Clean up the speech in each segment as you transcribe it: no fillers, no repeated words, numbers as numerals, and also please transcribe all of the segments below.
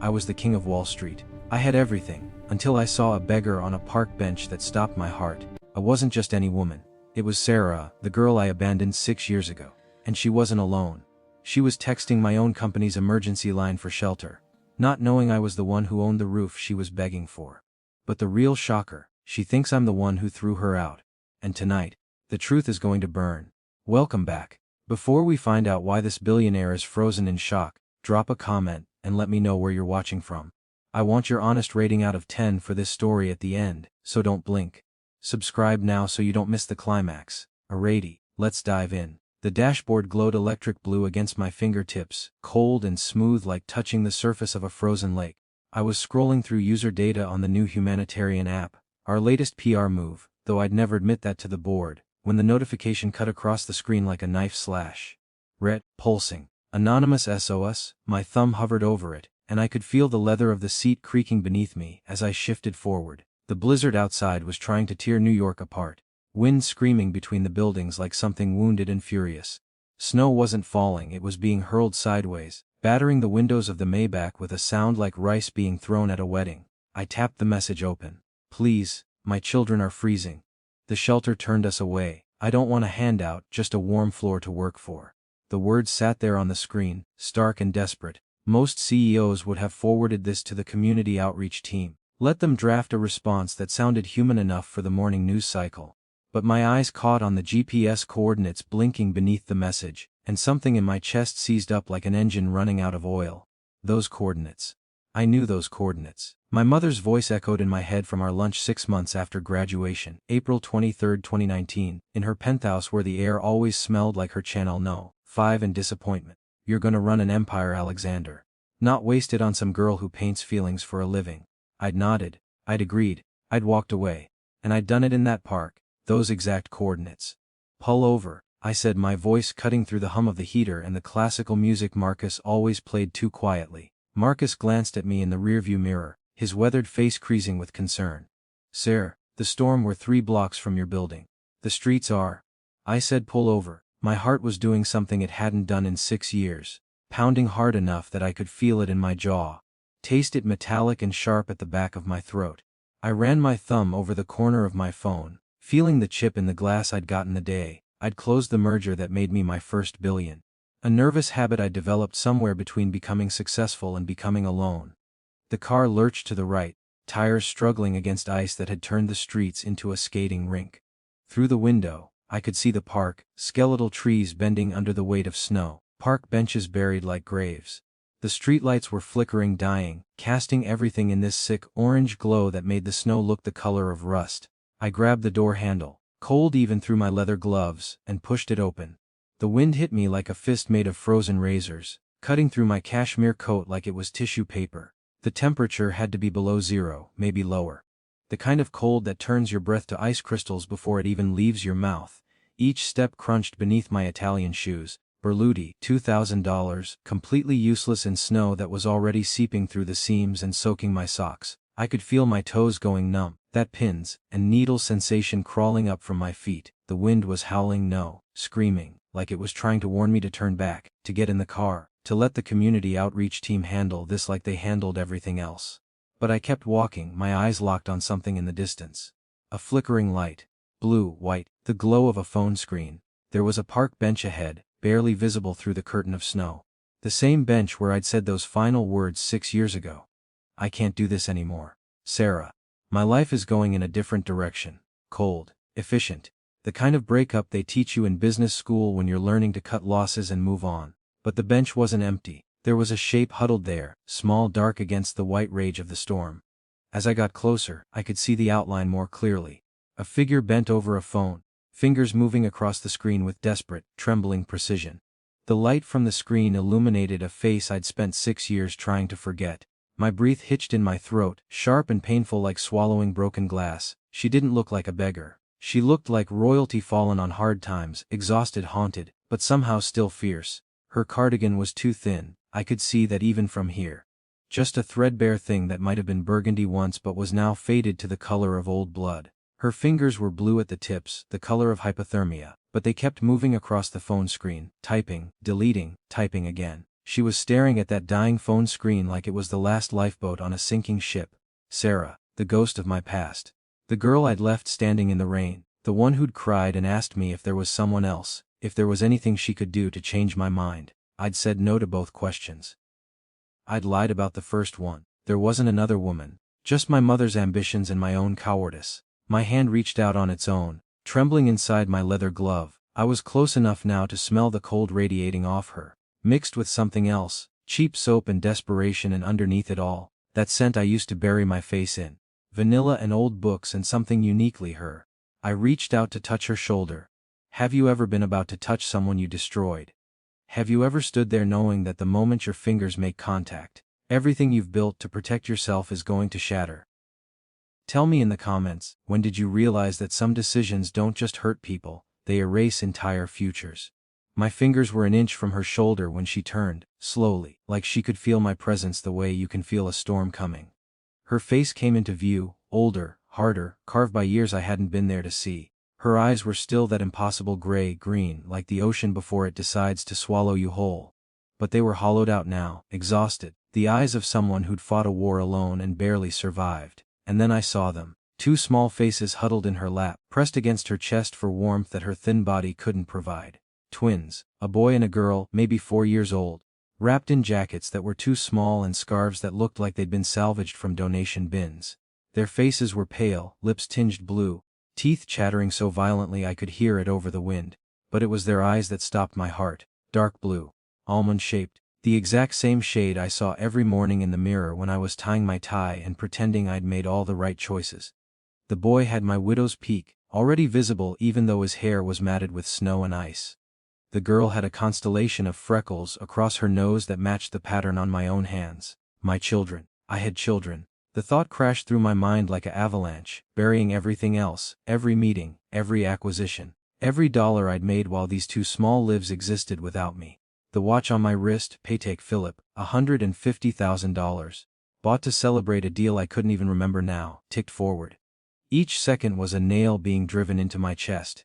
I was the king of Wall Street. I had everything, until I saw a beggar on a park bench that stopped my heart. I wasn't just any woman. It was Sarah, the girl I abandoned 6 years ago. And she wasn't alone. She was texting my own company's emergency line for shelter, not knowing I was the one who owned the roof she was begging for. But the real shocker, she thinks I'm the one who threw her out. And tonight, the truth is going to burn. Welcome back. Before we find out why this billionaire is frozen in shock, drop a comment and let me know where you're watching from. I want your honest rating out of 10 for this story at the end, so don't blink. Subscribe now so you don't miss the climax. Alrighty, let's dive in. The dashboard glowed electric blue against my fingertips, cold and smooth like touching the surface of a frozen lake. I was scrolling through user data on the new humanitarian app, our latest PR move, though I'd never admit that to the board, when the notification cut across the screen like a knife slash. Red, pulsing. Anonymous SOS, my thumb hovered over it, and I could feel the leather of the seat creaking beneath me as I shifted forward. The blizzard outside was trying to tear New York apart. Wind screaming between the buildings like something wounded and furious. Snow wasn't falling, it was being hurled sideways, battering the windows of the Maybach with a sound like rice being thrown at a wedding. I tapped the message open. Please, my children are freezing. The shelter turned us away. I don't want a handout, just a warm floor to work for. The words sat there on the screen, stark and desperate. Most CEOs would have forwarded this to the community outreach team. Let them draft a response that sounded human enough for the morning news cycle. But my eyes caught on the GPS coordinates blinking beneath the message, and something in my chest seized up like an engine running out of oil. Those coordinates. I knew those coordinates. My mother's voice echoed in my head from our lunch 6 months after graduation, April 23, 2019, in her penthouse where the air always smelled like her Channel No. 5 and disappointment. You're gonna run an empire, Alexander. Not wasted on some girl who paints feelings for a living. I'd nodded. I'd agreed. I'd walked away. And I'd done it in that park. Those exact coordinates. Pull over, I said, my voice cutting through the hum of the heater and the classical music Marcus always played too quietly. Marcus glanced at me in the rearview mirror, his weathered face creasing with concern. Sir, the storm, we're 3 blocks from your building. The streets are. I said, pull over. My heart was doing something it hadn't done in 6 years, pounding hard enough that I could feel it in my jaw, taste it metallic and sharp at the back of my throat. I ran my thumb over the corner of my phone, feeling the chip in the glass I'd gotten the day I'd closed the merger that made me my first billion. A nervous habit I developed somewhere between becoming successful and becoming alone. The car lurched to the right, tires struggling against ice that had turned the streets into a skating rink. Through the window, I could see the park, skeletal trees bending under the weight of snow, park benches buried like graves. The streetlights were flickering, dying, casting everything in this sick orange glow that made the snow look the color of rust. I grabbed the door handle, cold even through my leather gloves, and pushed it open. The wind hit me like a fist made of frozen razors, cutting through my cashmere coat like it was tissue paper. The temperature had to be below 0, maybe lower. The kind of cold that turns your breath to ice crystals before it even leaves your mouth. Each step crunched beneath my Italian shoes, Berluti, $2,000, completely useless in snow that was already seeping through the seams and soaking my socks. I could feel my toes going numb, that pins and needle sensation crawling up from my feet. The wind was howling, no, screaming, like it was trying to warn me to turn back, to get in the car, to let the community outreach team handle this like they handled everything else. But I kept walking, my eyes locked on something in the distance. A flickering light. Blue, white, the glow of a phone screen. There was a park bench ahead, barely visible through the curtain of snow. The same bench where I'd said those final words 6 years ago. I can't do this anymore, Sarah. My life is going in a different direction. Cold, efficient. The kind of breakup they teach you in business school when you're learning to cut losses and move on. But the bench wasn't empty. There was a shape huddled there, small, dark against the white rage of the storm. As I got closer, I could see the outline more clearly. A figure bent over a phone, fingers moving across the screen with desperate, trembling precision. The light from the screen illuminated a face I'd spent 6 years trying to forget. My breath hitched in my throat, sharp and painful like swallowing broken glass. She didn't look like a beggar. She looked like royalty fallen on hard times, exhausted, haunted, but somehow still fierce. Her cardigan was too thin, I could see that even from here. Just a threadbare thing that might have been burgundy once but was now faded to the color of old blood. Her fingers were blue at the tips, the color of hypothermia, but they kept moving across the phone screen, typing, deleting, typing again. She was staring at that dying phone screen like it was the last lifeboat on a sinking ship. Sarah, the ghost of my past. The girl I'd left standing in the rain, the one who'd cried and asked me if there was someone else, if there was anything she could do to change my mind. I'd said no to both questions. I'd lied about the first one. There wasn't another woman, just my mother's ambitions and my own cowardice. My hand reached out on its own, trembling inside my leather glove. I was close enough now to smell the cold radiating off her, mixed with something else, cheap soap and desperation, and underneath it all, that scent I used to bury my face in. Vanilla and old books and something uniquely her. I reached out to touch her shoulder. Have you ever been about to touch someone you destroyed? Have you ever stood there knowing that the moment your fingers make contact, everything you've built to protect yourself is going to shatter? Tell me in the comments, when did you realize that some decisions don't just hurt people, they erase entire futures? My fingers were an inch from her shoulder when she turned, slowly, like she could feel my presence the way you can feel a storm coming. Her face came into view, older, harder, carved by years I hadn't been there to see. Her eyes were still that impossible gray-green, like the ocean before it decides to swallow you whole. But they were hollowed out now, exhausted, the eyes of someone who'd fought a war alone and barely survived. And then I saw them, two small faces huddled in her lap, pressed against her chest for warmth that her thin body couldn't provide. Twins, a boy and a girl, maybe 4 years old, wrapped in jackets that were too small and scarves that looked like they'd been salvaged from donation bins. Their faces were pale, lips tinged blue, teeth chattering so violently I could hear it over the wind. But it was their eyes that stopped my heart, dark blue, almond-shaped, the exact same shade I saw every morning in the mirror when I was tying my tie and pretending I'd made all the right choices. The boy had my widow's peak, already visible even though his hair was matted with snow and ice. The girl had a constellation of freckles across her nose that matched the pattern on my own hands. My children. I had children. The thought crashed through my mind like an avalanche, burying everything else, every meeting, every acquisition, every dollar I'd made while these two small lives existed without me. The watch on my wrist, Patek Philippe, $150,000. Bought to celebrate a deal I couldn't even remember now, ticked forward. Each second was a nail being driven into my chest.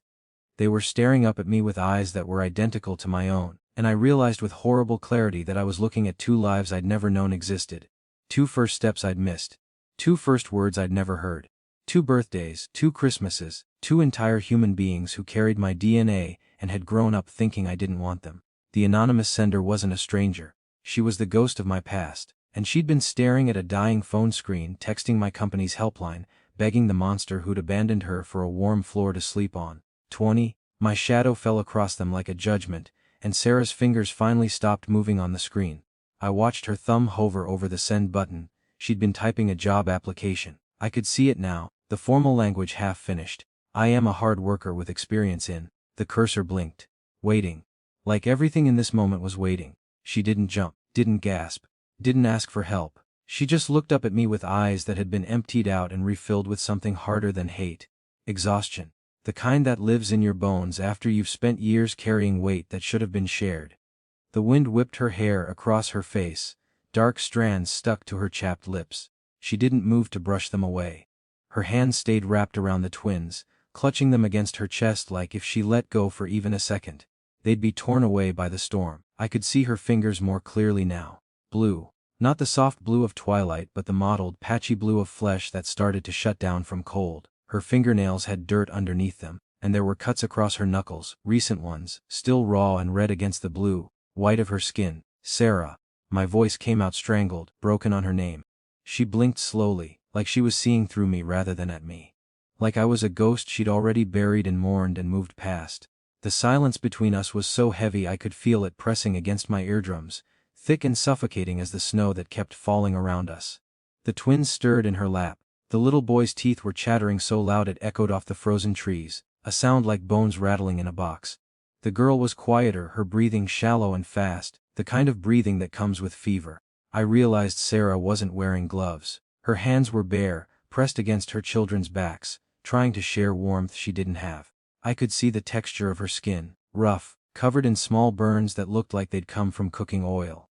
They were staring up at me with eyes that were identical to my own, and I realized with horrible clarity that I was looking at two lives I'd never known existed. Two first steps I'd missed. Two first words I'd never heard. Two birthdays, two Christmases, two entire human beings who carried my DNA and had grown up thinking I didn't want them. The anonymous sender wasn't a stranger. She was the ghost of my past, and she'd been staring at a dying phone screen, texting my company's helpline, begging the monster who'd abandoned her for a warm floor to sleep on. 20. My shadow fell across them like a judgment, and Sarah's fingers finally stopped moving on the screen. I watched her thumb hover over the send button. She'd been typing a job application. I could see it now, the formal language half finished. I am a hard worker with experience in. The cursor blinked. Waiting. Like everything in this moment was waiting. She didn't jump, didn't gasp, didn't ask for help. She just looked up at me with eyes that had been emptied out and refilled with something harder than hate. Exhaustion. The kind that lives in your bones after you've spent years carrying weight that should have been shared. The wind whipped her hair across her face. Dark strands stuck to her chapped lips. She didn't move to brush them away. Her hands stayed wrapped around the twins, clutching them against her chest like if she let go for even a second, they'd be torn away by the storm. I could see her fingers more clearly now. Blue. Not the soft blue of twilight but the mottled, patchy blue of flesh that started to shut down from cold. Her fingernails had dirt underneath them, and there were cuts across her knuckles, recent ones, still raw and red against the blue, white of her skin. Sarah. My voice came out strangled, broken on her name. She blinked slowly, like she was seeing through me rather than at me. Like I was a ghost she'd already buried and mourned and moved past. The silence between us was so heavy I could feel it pressing against my eardrums, thick and suffocating as the snow that kept falling around us. The twins stirred in her lap. The little boy's teeth were chattering so loud it echoed off the frozen trees, a sound like bones rattling in a box. The girl was quieter, her breathing shallow and fast, the kind of breathing that comes with fever. I realized Sarah wasn't wearing gloves. Her hands were bare, pressed against her children's backs, trying to share warmth she didn't have. I could see the texture of her skin, rough, covered in small burns that looked like they'd come from cooking oil.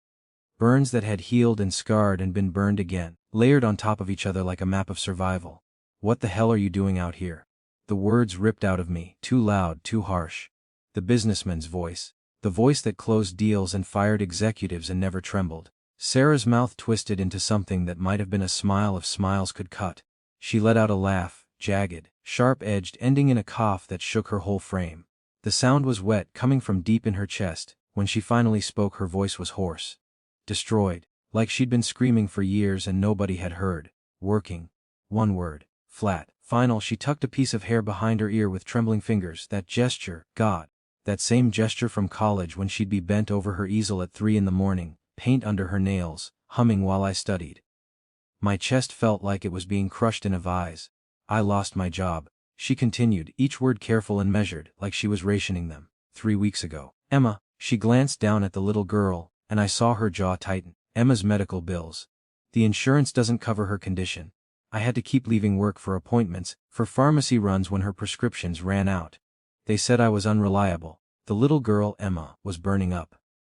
Burns that had healed and scarred and been burned again, layered on top of each other like a map of survival. What the hell are you doing out here? The words ripped out of me, too loud, too harsh. The businessman's voice. The voice that closed deals and fired executives and never trembled. Sarah's mouth twisted into something that might have been a smile if smiles could cut. She let out a laugh, jagged, sharp-edged, ending in a cough that shook her whole frame. The sound was wet, coming from deep in her chest. When she finally spoke, her voice was hoarse. Destroyed. Like she'd been screaming for years and nobody had heard. Working. One word. Flat. Final. She tucked a piece of hair behind her ear with trembling fingers. That gesture. God. That same gesture from college when she'd be bent over her easel at 3 in the morning, paint under her nails, humming while I studied. My chest felt like it was being crushed in a vise. I lost my job. She continued, each word careful and measured, like she was rationing them. 3 weeks ago. Emma. She glanced down at the little girl, and I saw her jaw tighten. Emma's medical bills. The insurance doesn't cover her condition. I had to keep leaving work for appointments, for pharmacy runs when her prescriptions ran out. They said I was unreliable. The little girl, Emma, was burning up.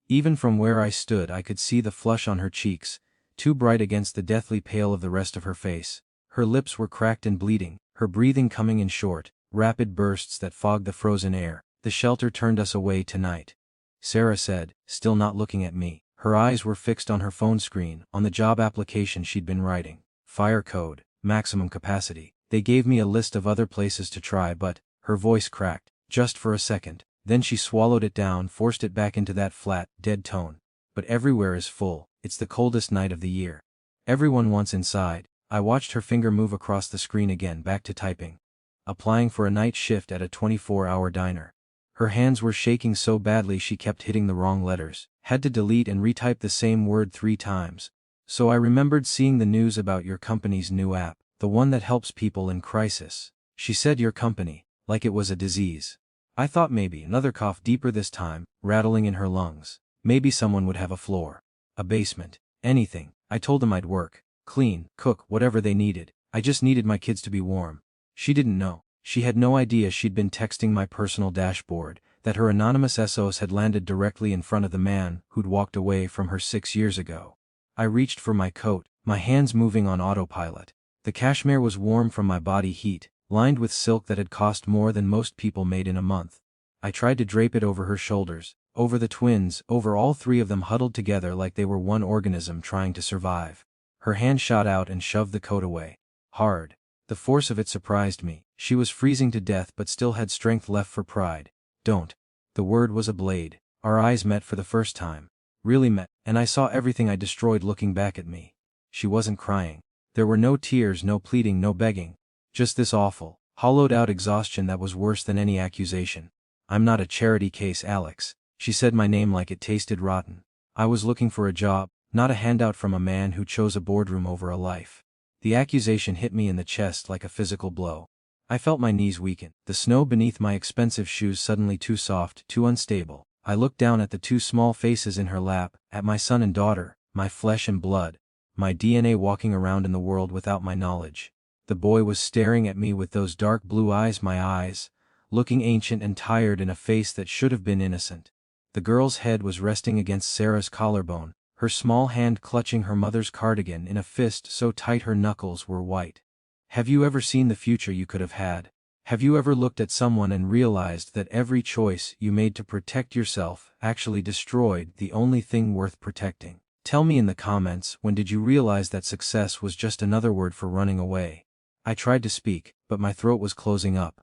Even from where I stood I could see the flush on her cheeks, too bright against the deathly pale of the rest of her face. Her lips were cracked and bleeding, her breathing coming in short, rapid bursts that fogged the frozen air. The shelter turned us away tonight, Sarah said, still not looking at me. Her eyes were fixed on her phone screen, on the job application she'd been writing. Fire code, maximum capacity. They gave me a list of other places to try, but, her voice cracked, just for a second. Then she swallowed it down, forced it back into that flat, dead tone. But everywhere is full. It's the coldest night of the year. Everyone wants inside. I watched her finger move across the screen again, back to typing. Applying for a night shift at a 24-hour diner. Her hands were shaking so badly she kept hitting the wrong letters. Had to delete and retype the same word 3 times. So I remembered seeing the news about your company's new app, the one that helps people in crisis. She said your company, like it was a disease. I thought maybe another cough, deeper this time, rattling in her lungs. Maybe someone would have a floor. A basement. Anything. I told them I'd work, clean, cook, whatever they needed. I just needed my kids to be warm. She didn't know. She had no idea she'd been texting my personal dashboard, that her anonymous SOS had landed directly in front of the man who'd walked away from her 6 years ago. I reached for my coat, my hands moving on autopilot. The cashmere was warm from my body heat, lined with silk that had cost more than most people made in a month. I tried to drape it over her shoulders, over the twins, over all 3 of them huddled together like they were one organism trying to survive. Her hand shot out and shoved the coat away. Hard. The force of it surprised me. She was freezing to death but still had strength left for pride. Don't. The word was a blade. Our eyes met for the first time. Really met, and I saw everything I destroyed looking back at me. She wasn't crying. There were no tears, no pleading, no begging. Just this awful, hollowed-out exhaustion that was worse than any accusation. I'm not a charity case, Alex. She said my name like it tasted rotten. I was looking for a job, not a handout from a man who chose a boardroom over a life. The accusation hit me in the chest like a physical blow. I felt my knees weaken, the snow beneath my expensive shoes suddenly too soft, too unstable. I looked down at the 2 small faces in her lap, at my son and daughter, my flesh and blood, my DNA walking around in the world without my knowledge. The boy was staring at me with those dark blue eyes, my eyes, looking ancient and tired in a face that should have been innocent. The girl's head was resting against Sarah's collarbone, her small hand clutching her mother's cardigan in a fist so tight her knuckles were white. Have you ever seen the future you could have had? Have you ever looked at someone and realized that every choice you made to protect yourself actually destroyed the only thing worth protecting? Tell me in the comments, when did you realize that success was just another word for running away? I tried to speak, but my throat was closing up.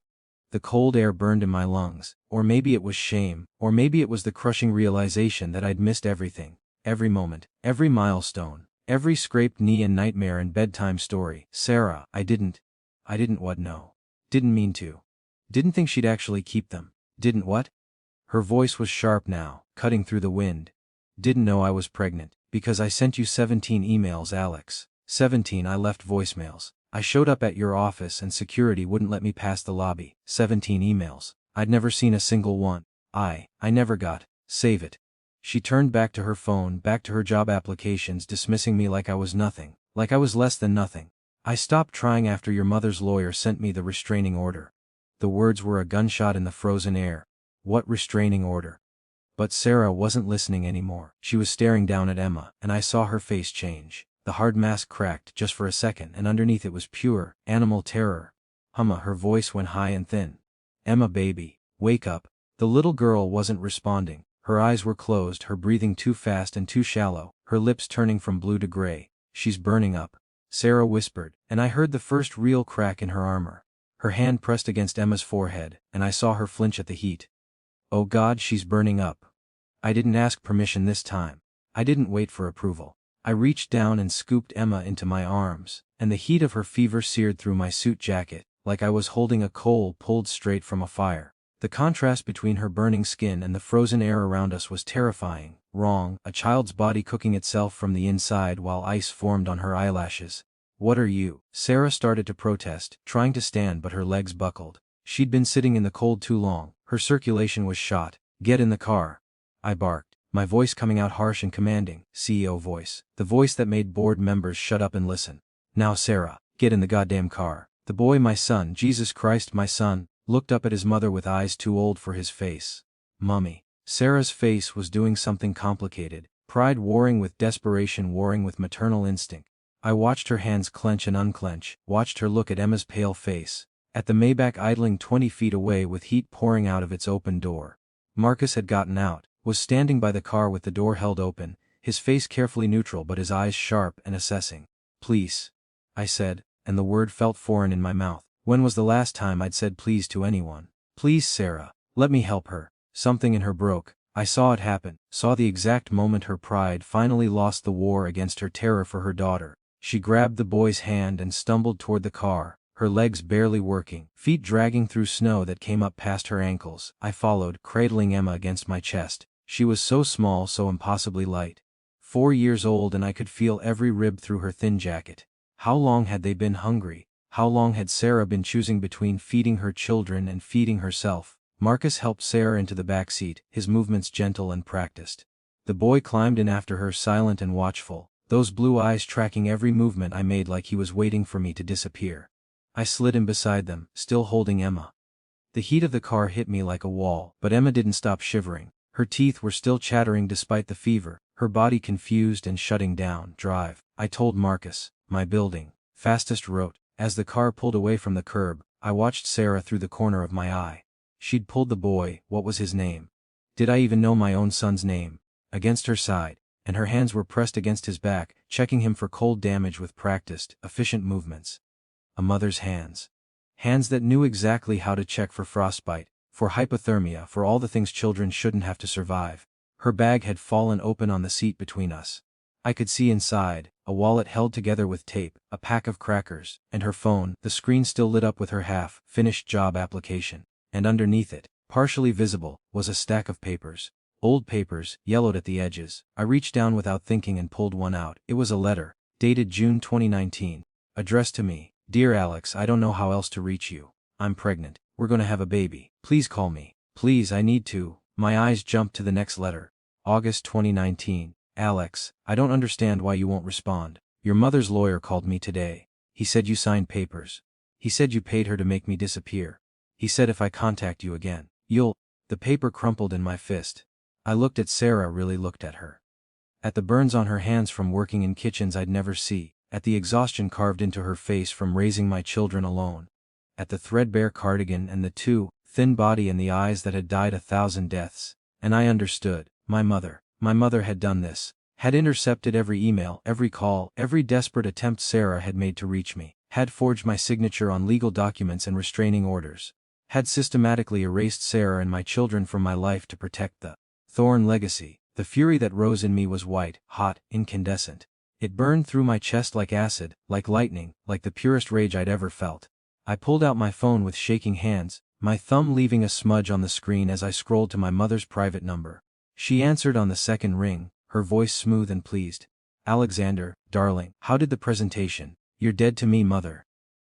The cold air burned in my lungs, or maybe it was shame, or maybe it was the crushing realization that I'd missed everything. Every moment, every milestone, every scraped knee and nightmare and bedtime story. Sarah, I didn't what? No. Didn't mean to. Didn't think she'd actually keep them. Didn't what? Her voice was sharp now, cutting through the wind. Didn't know I was pregnant, because I sent you 17 emails, Alex. 17. I left voicemails. I showed up at your office and security wouldn't let me pass the lobby. 17 emails. I'd never seen a single one. I never got. Save it. She turned back to her phone, back to her job applications, dismissing me like I was nothing, like I was less than nothing. I stopped trying after your mother's lawyer sent me the restraining order. The words were a gunshot in the frozen air. What restraining order? But Sarah wasn't listening anymore. She was staring down at Emma, and I saw her face change. The hard mask cracked just for a second, and underneath it was pure, animal terror. Humma, her voice went high and thin. Emma, baby, wake up. The little girl wasn't responding. Her eyes were closed, her breathing too fast and too shallow, her lips turning from blue to gray. "She's burning up," Sarah whispered, and I heard the first real crack in her armor. Her hand pressed against Emma's forehead, and I saw her flinch at the heat. "Oh God, she's burning up." I didn't ask permission this time. I didn't wait for approval. I reached down and scooped Emma into my arms, and the heat of her fever seared through my suit jacket, like I was holding a coal pulled straight from a fire. The contrast between her burning skin and the frozen air around us was terrifying. Wrong, a child's body cooking itself from the inside while ice formed on her eyelashes. "What are you?" Sarah started to protest, trying to stand, but her legs buckled. She'd been sitting in the cold too long, her circulation was shot. "Get in the car," I barked, my voice coming out harsh and commanding, CEO voice, the voice that made board members shut up and listen. "Now Sarah, get in the goddamn car." The boy, my son, Jesus Christ, my son, looked up at his mother with eyes too old for his face. "Mummy." Sarah's face was doing something complicated, pride warring with desperation, warring with maternal instinct. I watched her hands clench and unclench, watched her look at Emma's pale face. At the Maybach idling 20 feet away with heat pouring out of its open door. Marcus had gotten out, was standing by the car with the door held open, his face carefully neutral but his eyes sharp and assessing. "Please," I said, and the word felt foreign in my mouth. When was the last time I'd said please to anyone? "Please, Sarah, let me help her." Something in her broke. I saw it happen, saw the exact moment her pride finally lost the war against her terror for her daughter. She grabbed the boy's hand and stumbled toward the car, her legs barely working, feet dragging through snow that came up past her ankles. I followed, cradling Emma against my chest. She was so small, so impossibly light. 4 years old, and I could feel every rib through her thin jacket. How long had they been hungry? How long had Sarah been choosing between feeding her children and feeding herself? Marcus helped Sarah into the back seat, his movements gentle and practiced. The boy climbed in after her, silent and watchful, those blue eyes tracking every movement I made, like he was waiting for me to disappear. I slid in beside them, still holding Emma. The heat of the car hit me like a wall, but Emma didn't stop shivering. Her teeth were still chattering despite the fever, her body confused and shutting down. "Drive," I told Marcus. "My building." Fastest route. As the car pulled away from the curb, I watched Sarah through the corner of my eye. She'd pulled the boy, what was his name? Did I even know my own son's name? Against her side, and her hands were pressed against his back, checking him for cold damage with practiced, efficient movements. A mother's hands. Hands that knew exactly how to check for frostbite, for hypothermia, for all the things children shouldn't have to survive. Her bag had fallen open on the seat between us. I could see inside, a wallet held together with tape, a pack of crackers, and her phone, the screen still lit up with her half-finished job application. And underneath it, partially visible, was a stack of papers. Old papers, yellowed at the edges. I reached down without thinking and pulled one out. It was a letter, dated June 2019. Addressed to me. "Dear Alex, I don't know how else to reach you. I'm pregnant. We're gonna have a baby. Please call me. Please, I need to." My eyes jumped to the next letter. August 2019. "Alex, I don't understand why you won't respond. Your mother's lawyer called me today. He said you signed papers. He said you paid her to make me disappear. He said if I contact you again, you'll—" The paper crumpled in my fist. I looked at Sarah, really looked at her. At the burns on her hands from working in kitchens I'd never see, at the exhaustion carved into her face from raising my children alone, at the threadbare cardigan and the too thin body and the eyes that had died 1,000 deaths. And I understood. My mother had done this, had intercepted every email, every call, every desperate attempt Sarah had made to reach me, had forged my signature on legal documents and restraining orders, had systematically erased Sarah and my children from my life to protect the Thorn legacy. The fury that rose in me was white, hot, incandescent. It burned through my chest like acid, like lightning, like the purest rage I'd ever felt. I pulled out my phone with shaking hands, my thumb leaving a smudge on the screen as I scrolled to my mother's private number. She answered on the second ring, her voice smooth and pleased. "Alexander, darling, how did the presentation? You're dead to me, mother."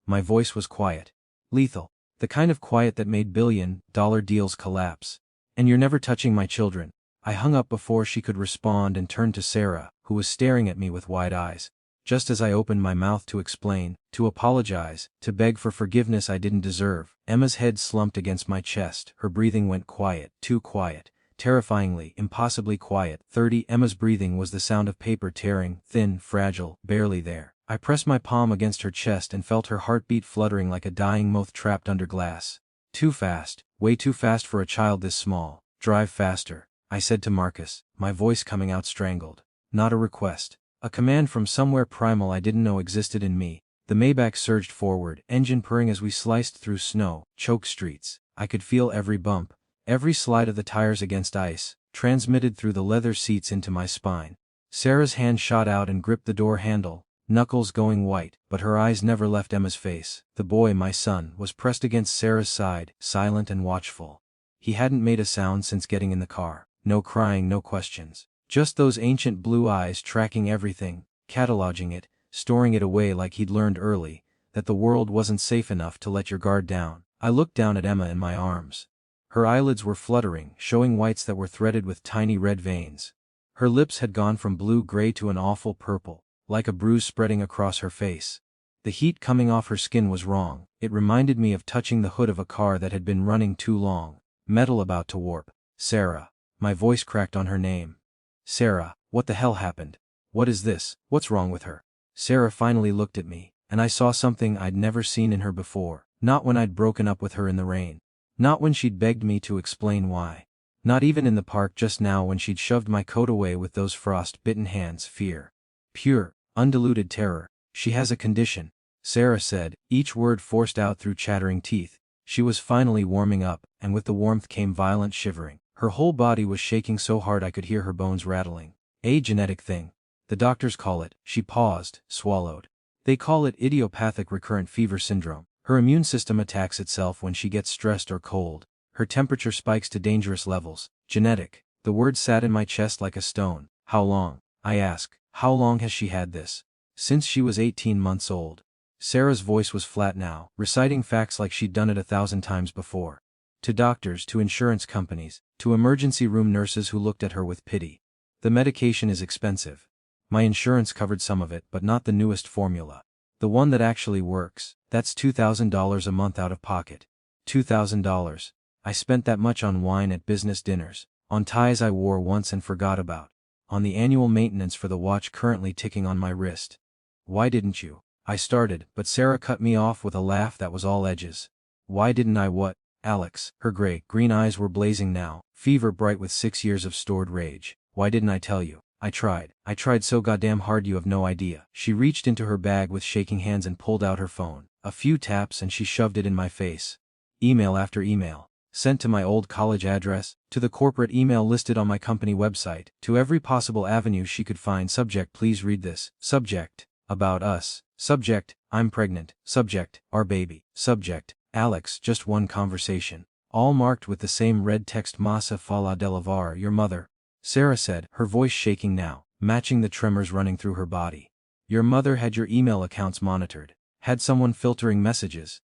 My voice was quiet. Lethal. The kind of quiet that made billion-dollar deals collapse. "And you're never touching my children." I hung up before she could respond and turned to Sarah, who was staring at me with wide eyes. Just as I opened my mouth to explain, to apologize, to beg for forgiveness I didn't deserve, Emma's head slumped against my chest, her breathing went quiet, too quiet, terrifyingly, impossibly quiet. 30. Emma's breathing was the sound of paper tearing, thin, fragile, barely there. I pressed my palm against her chest and felt her heartbeat fluttering like a dying moth trapped under glass. Too fast, way too fast for a child this small. "Drive faster," I said to Marcus, my voice coming out strangled. Not a request. A command from somewhere primal I didn't know existed in me. The Maybach surged forward, engine purring as we sliced through snow-choked streets. I could feel every bump, every slide of the tires against ice, transmitted through the leather seats into my spine. Sarah's hand shot out and gripped the door handle, knuckles going white, but her eyes never left Emma's face. The boy, my son, was pressed against Sarah's side, silent and watchful. He hadn't made a sound since getting in the car. No crying, no questions. Just those ancient blue eyes tracking everything, cataloging it, storing it away like he'd learned early, that the world wasn't safe enough to let your guard down. I looked down at Emma in my arms. Her eyelids were fluttering, showing whites that were threaded with tiny red veins. Her lips had gone from blue-gray to an awful purple, like a bruise spreading across her face. The heat coming off her skin was wrong. It reminded me of touching the hood of a car that had been running too long, metal about to warp. Sarah. My voice cracked on her name. Sarah, what the hell happened? What is this? What's wrong with her? Sarah finally looked at me, and I saw something I'd never seen in her before. Not when I'd broken up with her in the rain. Not when she'd begged me to explain why. Not even in the park just now when she'd shoved my coat away with those frost-bitten hands. Fear. Pure, undiluted terror. She has a condition, Sarah said, each word forced out through chattering teeth. She was finally warming up, and with the warmth came violent shivering. Her whole body was shaking so hard I could hear her bones rattling. A genetic thing. The doctors call it. She paused, swallowed. They call it idiopathic recurrent fever syndrome. Her immune system attacks itself when she gets stressed or cold. Her temperature spikes to dangerous levels. Genetic. The word sat in my chest like a stone. How long? I asked. How long has she had this? Since she was 18 months old. Sarah's voice was flat now, reciting facts like she'd done it 1,000 times before. To doctors, to insurance companies, to emergency room nurses who looked at her with pity. The medication is expensive. My insurance covered some of it, but not the newest formula. The one that actually works. That's $2,000 a month out of pocket. $2,000. I spent that much on wine at business dinners, on ties I wore once and forgot about, on the annual maintenance for the watch currently ticking on my wrist. Why didn't you? I started, but Sarah cut me off with a laugh that was all edges. Why didn't I what? Alex, her gray-green eyes were blazing now, fever bright with 6 years of stored rage. Why didn't I tell you? I tried so goddamn hard you have no idea. She reached into her bag with shaking hands and pulled out her phone. A few taps and she shoved it in my face. Email after email. Sent to my old college address, to the corporate email listed on my company website, to every possible avenue she could find. Subject, please read this. Subject, about us. Subject, I'm pregnant. Subject, our baby. Subject, Alex, just one conversation. All marked with the same red text. Masa fala delavar, your mother. Sarah said, her voice shaking now, matching the tremors running through her body. Your mother had your email accounts monitored. Had someone filtering messages.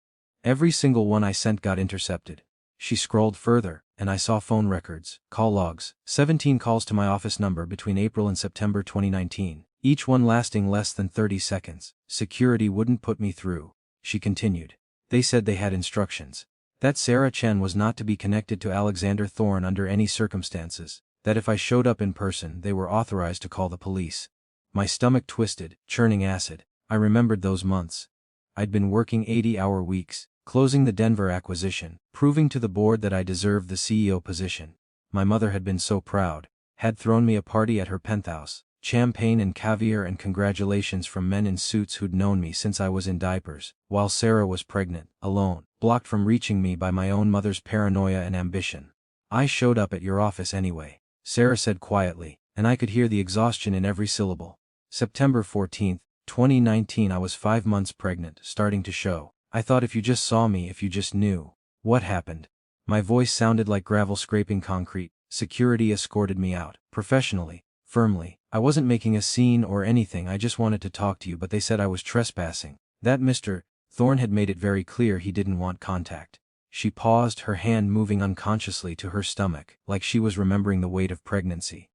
Every single one I sent got intercepted. She scrolled further, and I saw phone records, call logs, 17 calls to my office number between April and September 2019, each one lasting less than 30 seconds. Security wouldn't put me through. She continued. They said they had instructions. That Sarah Chen was not to be connected to Alexander Thorne under any circumstances. That if I showed up in person they were authorized to call the police. My stomach twisted, churning acid. I remembered those months. I'd been working 80-hour weeks, closing the Denver acquisition, proving to the board that I deserved the CEO position. My mother had been so proud, had thrown me a party at her penthouse, champagne and caviar and congratulations from men in suits who'd known me since I was in diapers, while Sarah was pregnant, alone, blocked from reaching me by my own mother's paranoia and ambition. I showed up at your office anyway, Sarah said quietly, and I could hear the exhaustion in every syllable. September 14, 2019. I was 5 months pregnant, starting to show. I thought if you just saw me, if you just knew. What happened? My voice sounded like gravel scraping concrete. Security escorted me out, professionally, firmly. I wasn't making a scene or anything, I just wanted to talk to you, but they said I was trespassing. That Mr. Thorne had made it very clear he didn't want contact. She paused, her hand moving unconsciously to her stomach, like she was remembering the weight of pregnancy.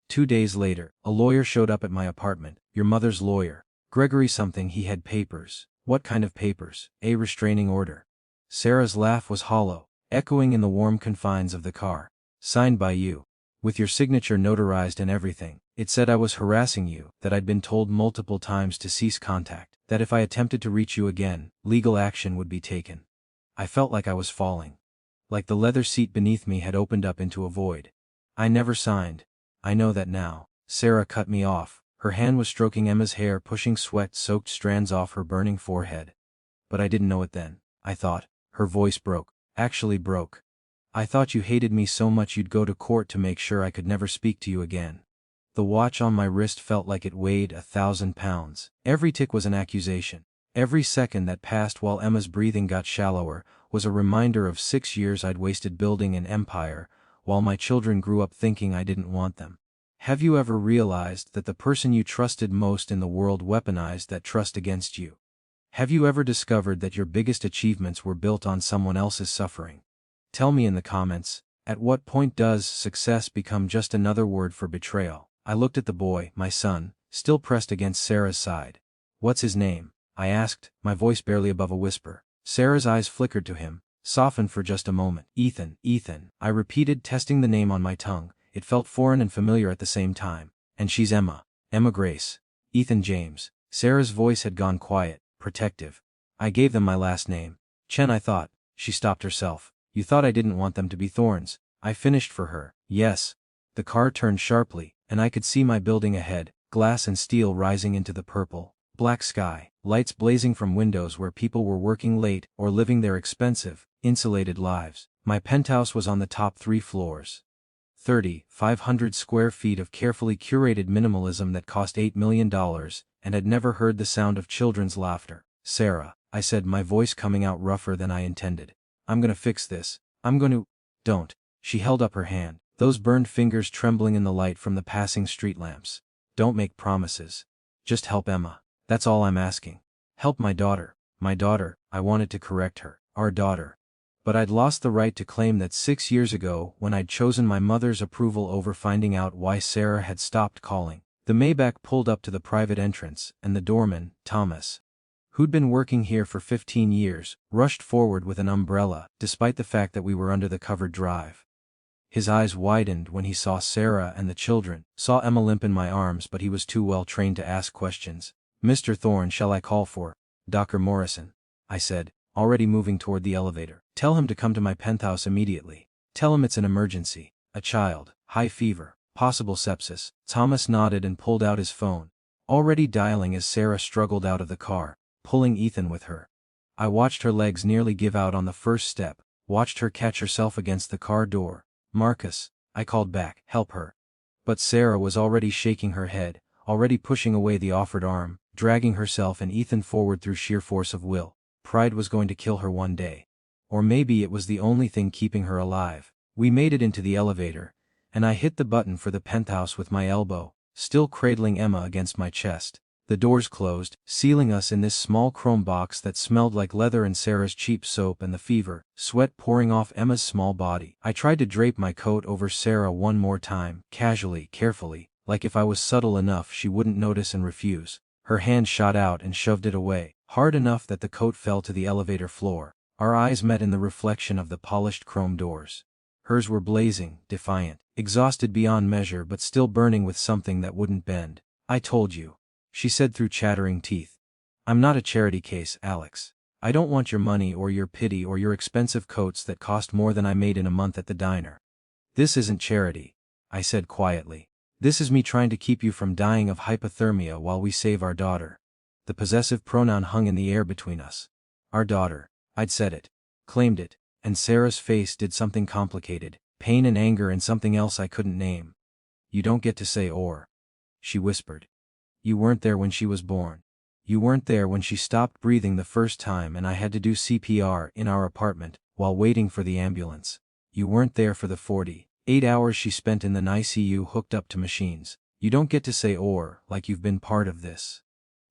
2 days later, a lawyer showed up at my apartment, your mother's lawyer. Gregory something, he had papers. What kind of papers? A restraining order. Sarah's laugh was hollow, echoing in the warm confines of the car. Signed by you. With your signature notarized and everything. It said I was harassing you, that I'd been told multiple times to cease contact, that if I attempted to reach you again, legal action would be taken. I felt like I was falling. Like the leather seat beneath me had opened up into a void. I never signed. I know that now. Sarah cut me off. Her hand was stroking Emma's hair, pushing sweat-soaked strands off her burning forehead. But I didn't know it then. I thought. Her voice broke. Actually broke. I thought you hated me so much you'd go to court to make sure I could never speak to you again. The watch on my wrist felt like it weighed 1,000 pounds. Every tick was an accusation. Every second that passed while Emma's breathing got shallower was a reminder of 6 years I'd wasted building an empire, while my children grew up thinking I didn't want them. Have you ever realized that the person you trusted most in the world weaponized that trust against you? Have you ever discovered that your biggest achievements were built on someone else's suffering? Tell me in the comments, at what point does success become just another word for betrayal? I looked at the boy, my son, still pressed against Sarah's side. What's his name? I asked, my voice barely above a whisper. Sarah's eyes flickered to him, softened for just a moment. Ethan, Ethan, I repeated, testing the name on my tongue. It felt foreign and familiar at the same time. And she's Emma. Emma Grace. Ethan James. Sarah's voice had gone quiet, protective. I gave them my last name. Chen, I thought. She stopped herself. You thought I didn't want them to be thorns. I finished for her. Yes. The car turned sharply, and I could see my building ahead, glass and steel rising into the purple, black sky, lights blazing from windows where people were working late or living their expensive, insulated lives. My penthouse was on the top 3 floors. 500 square feet of carefully curated minimalism that cost $8 million, and had never heard the sound of children's laughter. Sarah, I said, my voice coming out rougher than I intended. I'm gonna fix this. I'm gonna. Don't. She held up her hand, those burned fingers trembling in the light from the passing street lamps. Don't make promises. Just help Emma. That's all I'm asking. Help my daughter. My daughter, I wanted to correct her. Our daughter. But I'd lost the right to claim that 6 years ago when I'd chosen my mother's approval over finding out why Sarah had stopped calling. The Maybach pulled up to the private entrance, and the doorman, Thomas, who'd been working here for 15 years, rushed forward with an umbrella, despite the fact that we were under the covered drive. His eyes widened when he saw Sarah and the children, saw Emma limp in my arms, but he was too well trained to ask questions. Mr. Thorne, shall I call for Dr. Morrison? I said, already moving toward the elevator. Tell him to come to my penthouse immediately. Tell him it's an emergency. A child, high fever, possible sepsis. Thomas nodded and pulled out his phone, already dialing as Sarah struggled out of the car, pulling Ethan with her. I watched her legs nearly give out on the first step, watched her catch herself against the car door. Marcus, I called back, help her. But Sarah was already shaking her head, already pushing away the offered arm, dragging herself and Ethan forward through sheer force of will. Pride was going to kill her one day. Or maybe it was the only thing keeping her alive. We made it into the elevator, and I hit the button for the penthouse with my elbow, still cradling Emma against my chest. The doors closed, sealing us in this small chrome box that smelled like leather and Sarah's cheap soap and the fever, sweat pouring off Emma's small body. I tried to drape my coat over Sarah one more time, casually, carefully, like if I was subtle enough she wouldn't notice and refuse. Her hand shot out and shoved it away, hard enough that the coat fell to the elevator floor. Our eyes met in the reflection of the polished chrome doors. Hers were blazing, defiant, exhausted beyond measure but still burning with something that wouldn't bend. I told you, she said through chattering teeth. I'm not a charity case, Alex. I don't want your money or your pity or your expensive coats that cost more than I made in a month at the diner. This isn't charity, I said quietly. This is me trying to keep you from dying of hypothermia while we save our daughter. The possessive pronoun hung in the air between us. Our daughter. I'd said it, claimed it, and Sarah's face did something complicated, pain and anger and something else I couldn't name. You don't get to say or, she whispered. You weren't there when she was born. You weren't there when she stopped breathing the first time and I had to do CPR in our apartment while waiting for the ambulance. You weren't there for the 48 hours she spent in the ICU hooked up to machines. You don't get to say or like you've been part of this.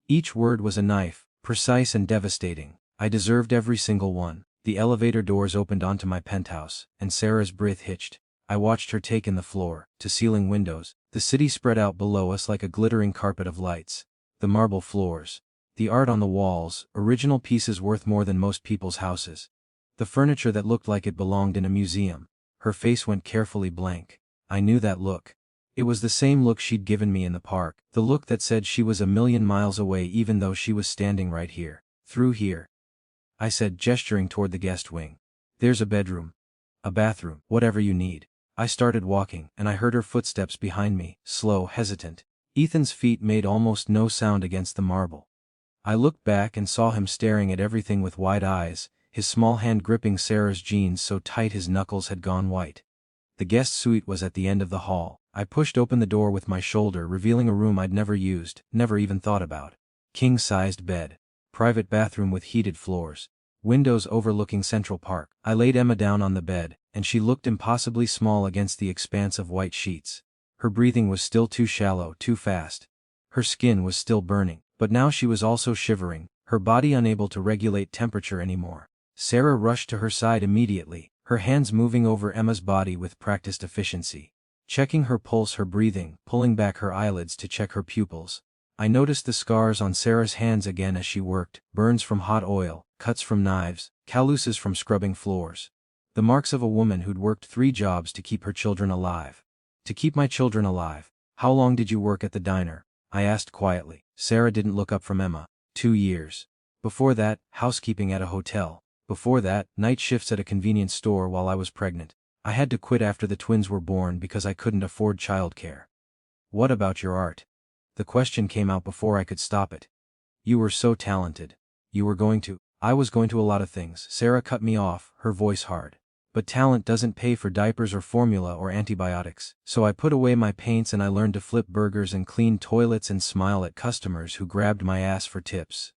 Each word was a knife, precise and devastating. I deserved every single one. The elevator doors opened onto my penthouse, and Sarah's breath hitched. I watched her take in the floor, to ceiling windows. The city spread out below us like a glittering carpet of lights. The marble floors. The art on the walls, original pieces worth more than most people's houses. The furniture that looked like it belonged in a museum. Her face went carefully blank. I knew that look. It was the same look she'd given me in the park, the look that said she was a million miles away even though she was standing right here. Through here. I said, gesturing toward the guest wing. There's a bedroom. A bathroom. Whatever you need. I started walking, and I heard her footsteps behind me, slow, hesitant. Ethan's feet made almost no sound against the marble. I looked back and saw him staring at everything with wide eyes, his small hand gripping Sarah's jeans so tight his knuckles had gone white. The guest suite was at the end of the hall. I pushed open the door with my shoulder, revealing a room I'd never used, never even thought about. King-sized bed. Private bathroom with heated floors. Windows overlooking Central Park. I laid Emma down on the bed, and she looked impossibly small against the expanse of white sheets. Her breathing was still too shallow, too fast. Her skin was still burning, but now she was also shivering, her body unable to regulate temperature anymore. Sarah rushed to her side immediately, her hands moving over Emma's body with practiced efficiency. Checking her pulse, her breathing, pulling back her eyelids to check her pupils. I noticed the scars on Sarah's hands again as she worked, burns from hot oil, cuts from knives, calluses from scrubbing floors. The marks of a woman who'd worked 3 jobs to keep her children alive. To keep my children alive. How long did you work at the diner? I asked quietly. Sarah didn't look up from Emma. 2 years. Before that, housekeeping at a hotel. Before that, night shifts at a convenience store while I was pregnant. I had to quit after the twins were born because I couldn't afford childcare. What about your art? The question came out before I could stop it. You were so talented. You were going to. I was going to a lot of things. Sarah cut me off, her voice hard. But talent doesn't pay for diapers or formula or antibiotics. So I put away my paints and I learned to flip burgers and clean toilets and smile at customers who grabbed my ass for tips.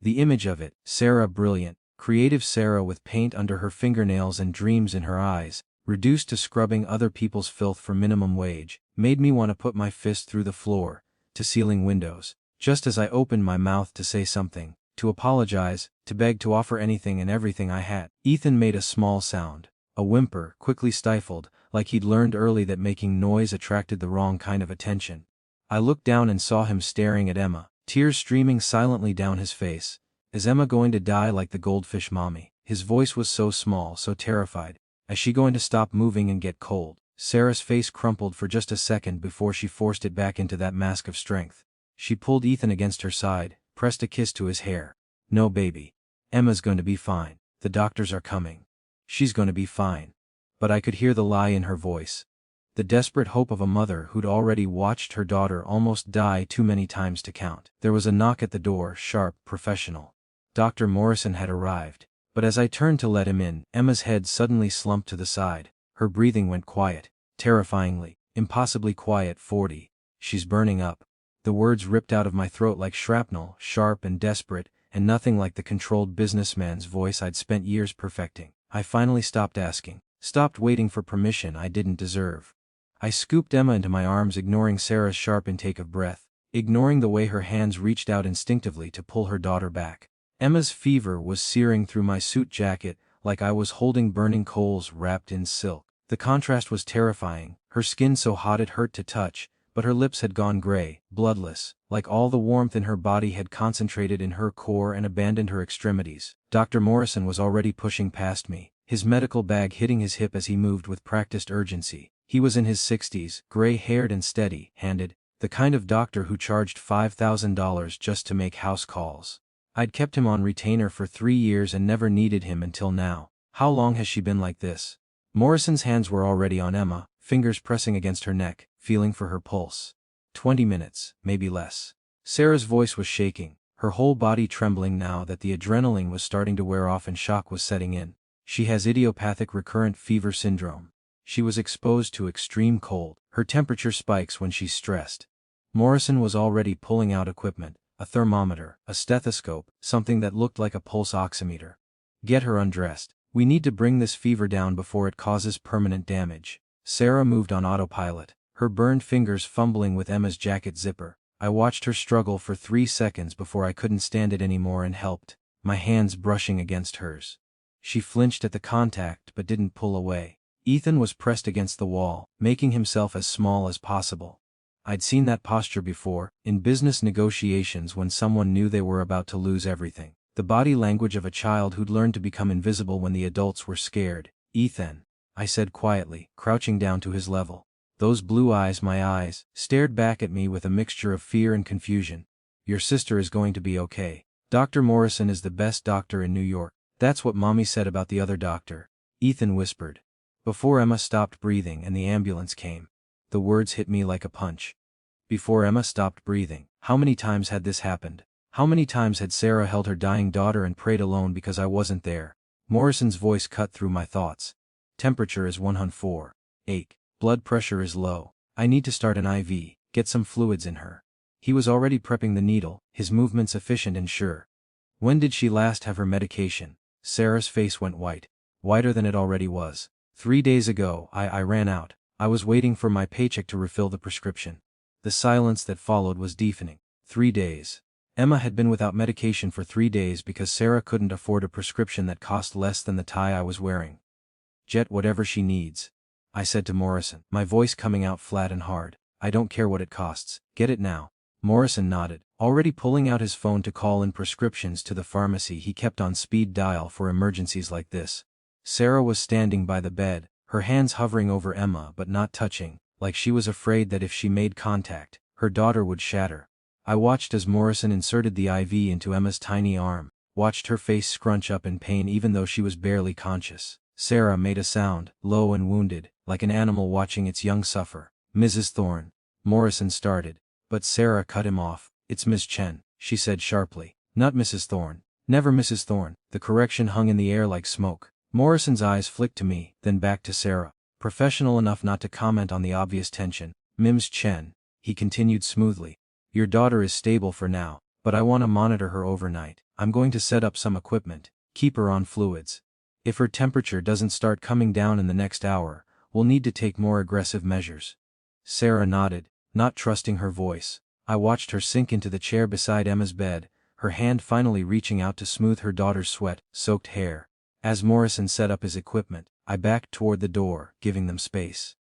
The image of it, Sarah brilliant, creative Sarah with paint under her fingernails and dreams in her eyes, reduced to scrubbing other people's filth for minimum wage, made me want to put my fist through the floor, to ceiling windows. Just as I opened my mouth to say something, to apologize, to beg, to offer anything and everything I had, Ethan made a small sound. A whimper, quickly stifled, like he'd learned early that making noise attracted the wrong kind of attention. I looked down and saw him staring at Emma, tears streaming silently down his face. Is Emma going to die like the goldfish mommy? His voice was so small, so terrified. Is she going to stop moving and get cold? Sarah's face crumpled for just a second before she forced it back into that mask of strength. She pulled Ethan against her side, pressed a kiss to his hair. No, baby. Emma's going to be fine. The doctors are coming. She's going to be fine. But I could hear the lie in her voice. The desperate hope of a mother who'd already watched her daughter almost die too many times to count. There was a knock at the door, sharp, professional. Dr. Morrison had arrived. But as I turned to let him in, Emma's head suddenly slumped to the side. Her breathing went quiet. Terrifyingly, impossibly quiet. 40. She's burning up. The words ripped out of my throat like shrapnel, sharp and desperate, and nothing like the controlled businessman's voice I'd spent years perfecting. I finally stopped asking, stopped waiting for permission I didn't deserve. I scooped Emma into my arms, ignoring Sarah's sharp intake of breath, ignoring the way her hands reached out instinctively to pull her daughter back. Emma's fever was searing through my suit jacket like I was holding burning coals wrapped in silk. The contrast was terrifying, her skin so hot it hurt to touch, but her lips had gone gray, bloodless, like all the warmth in her body had concentrated in her core and abandoned her extremities. Dr. Morrison was already pushing past me, his medical bag hitting his hip as he moved with practiced urgency. He was in his 60s, gray-haired and steady-handed, the kind of doctor who charged $5,000 just to make house calls. I'd kept him on retainer for 3 years and never needed him until now. How long has she been like this? Morrison's hands were already on Emma, fingers pressing against her neck, feeling for her pulse. 20 minutes, maybe less. Sarah's voice was shaking, her whole body trembling now that the adrenaline was starting to wear off and shock was setting in. She has idiopathic recurrent fever syndrome. She was exposed to extreme cold. Her temperature spikes when she's stressed. Morrison was already pulling out equipment, a thermometer, a stethoscope, something that looked like a pulse oximeter. Get her undressed. We need to bring this fever down before it causes permanent damage. Sarah moved on autopilot, her burned fingers fumbling with Emma's jacket zipper. I watched her struggle for 3 seconds before I couldn't stand it anymore and helped, my hands brushing against hers. She flinched at the contact but didn't pull away. Ethan was pressed against the wall, making himself as small as possible. I'd seen that posture before, in business negotiations when someone knew they were about to lose everything. The body language of a child who'd learned to become invisible when the adults were scared. Ethan, I said quietly, crouching down to his level. Those blue eyes, my eyes, stared back at me with a mixture of fear and confusion. Your sister is going to be okay. Dr. Morrison is the best doctor in New York. That's what Mommy said about the other doctor. Ethan whispered. Before Emma stopped breathing and the ambulance came. The words hit me like a punch. Before Emma stopped breathing. How many times had this happened? How many times had Sarah held her dying daughter and prayed alone because I wasn't there? Morrison's voice cut through my thoughts. Temperature is 104. Ache. Blood pressure is low. I need to start an IV, get some fluids in her. He was already prepping the needle, his movements efficient and sure. When did she last have her medication? Sarah's face went white. Whiter than it already was. 3 days ago, I ran out. I was waiting for my paycheck to refill the prescription. The silence that followed was deafening. 3 days. Emma had been without medication for 3 days because Sarah couldn't afford a prescription that cost less than the tie I was wearing. Get whatever she needs, I said to Morrison, my voice coming out flat and hard. I don't care what it costs. Get it now. Morrison nodded, already pulling out his phone to call in prescriptions to the pharmacy he kept on speed dial for emergencies like this. Sarah was standing by the bed, her hands hovering over Emma but not touching, like she was afraid that if she made contact, her daughter would shatter. I watched as Morrison inserted the IV into Emma's tiny arm, watched her face scrunch up in pain even though she was barely conscious. Sarah made a sound, low and wounded, like an animal watching its young suffer. Mrs. Thorne. Morrison started, but Sarah cut him off. It's Miss Chen, she said sharply. Not Mrs. Thorne. Never Mrs. Thorne. The correction hung in the air like smoke. Morrison's eyes flicked to me, then back to Sarah. Professional enough not to comment on the obvious tension. Mims Chen, he continued smoothly. Your daughter is stable for now, but I want to monitor her overnight. I'm going to set up some equipment, keep her on fluids. If her temperature doesn't start coming down in the next hour, we'll need to take more aggressive measures. Sarah nodded, not trusting her voice. I watched her sink into the chair beside Emma's bed, her hand finally reaching out to smooth her daughter's sweat-soaked hair. As Morrison set up his equipment, I backed toward the door, giving them space.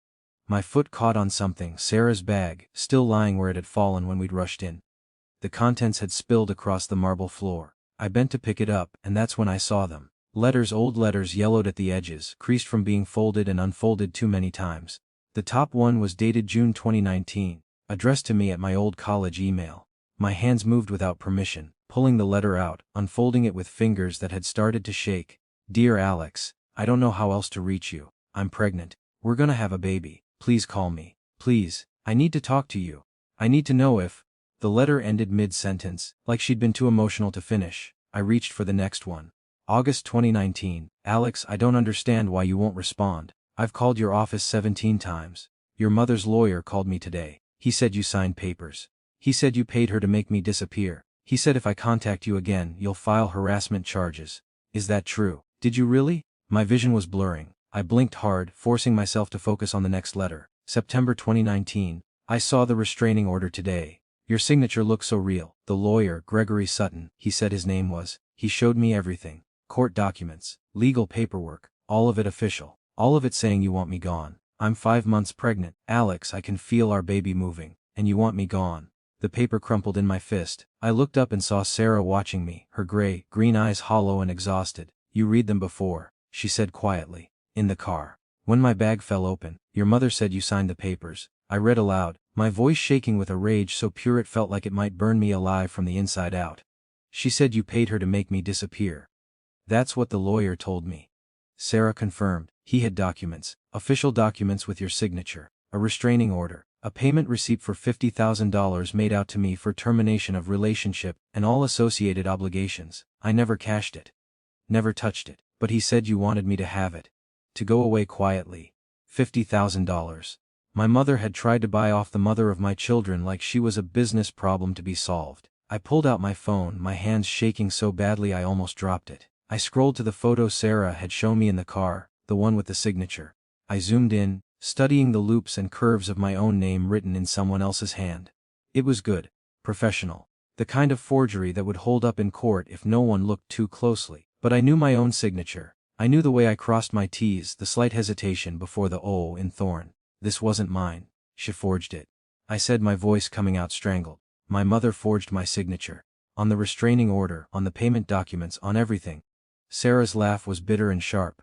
My foot caught on something, Sarah's bag, still lying where it had fallen when we'd rushed in. The contents had spilled across the marble floor. I bent to pick it up, and that's when I saw them. Old letters yellowed at the edges, creased from being folded and unfolded too many times. The top one was dated June 2019, addressed to me at my old college email. My hands moved without permission, pulling the letter out, unfolding it with fingers that had started to shake. Dear Alex, I don't know how else to reach you. I'm pregnant. We're gonna have a baby. Please call me. Please, I need to talk to you. I need to know if... The letter ended mid-sentence, like she'd been too emotional to finish. I reached for the next one. August 2019, Alex, I don't understand why you won't respond. I've called your office 17 times. Your mother's lawyer called me today. He said you signed papers. He said you paid her to make me disappear. He said if I contact you again, you'll file harassment charges. Is that true? Did you really? My vision was blurring. I blinked hard, forcing myself to focus on the next letter. September 2019. I saw the restraining order today. Your signature looks so real. The lawyer, Gregory Sutton, he said his name was. He showed me everything. Court documents, legal paperwork, all of it official. All of it saying you want me gone. I'm 5 months pregnant. Alex, I can feel our baby moving, and you want me gone. The paper crumpled in my fist. I looked up and saw Sarah watching me, her green eyes hollow and exhausted. You read them before, she said quietly. In the car. When my bag fell open, your mother said you signed the papers. I read aloud, my voice shaking with a rage so pure it felt like it might burn me alive from the inside out. She said you paid her to make me disappear. That's what the lawyer told me. Sarah confirmed. He had documents, official documents with your signature, a restraining order, a payment receipt for $50,000 made out to me for termination of relationship, and all associated obligations. I never cashed it. Never touched it. But he said you wanted me to have it. To go away quietly. $50,000. My mother had tried to buy off the mother of my children like she was a business problem to be solved. I pulled out my phone, my hands shaking so badly I almost dropped it. I scrolled to the photo Sarah had shown me in the car, the one with the signature. I zoomed in, studying the loops and curves of my own name written in someone else's hand. It was good. Professional. The kind of forgery that would hold up in court if no one looked too closely. But I knew my own signature. I knew the way I crossed my T's, the slight hesitation before the O in Thorne. This wasn't mine. She forged it. I said, my voice coming out strangled. My mother forged my signature. On the restraining order, on the payment documents, on everything. Sarah's laugh was bitter and sharp.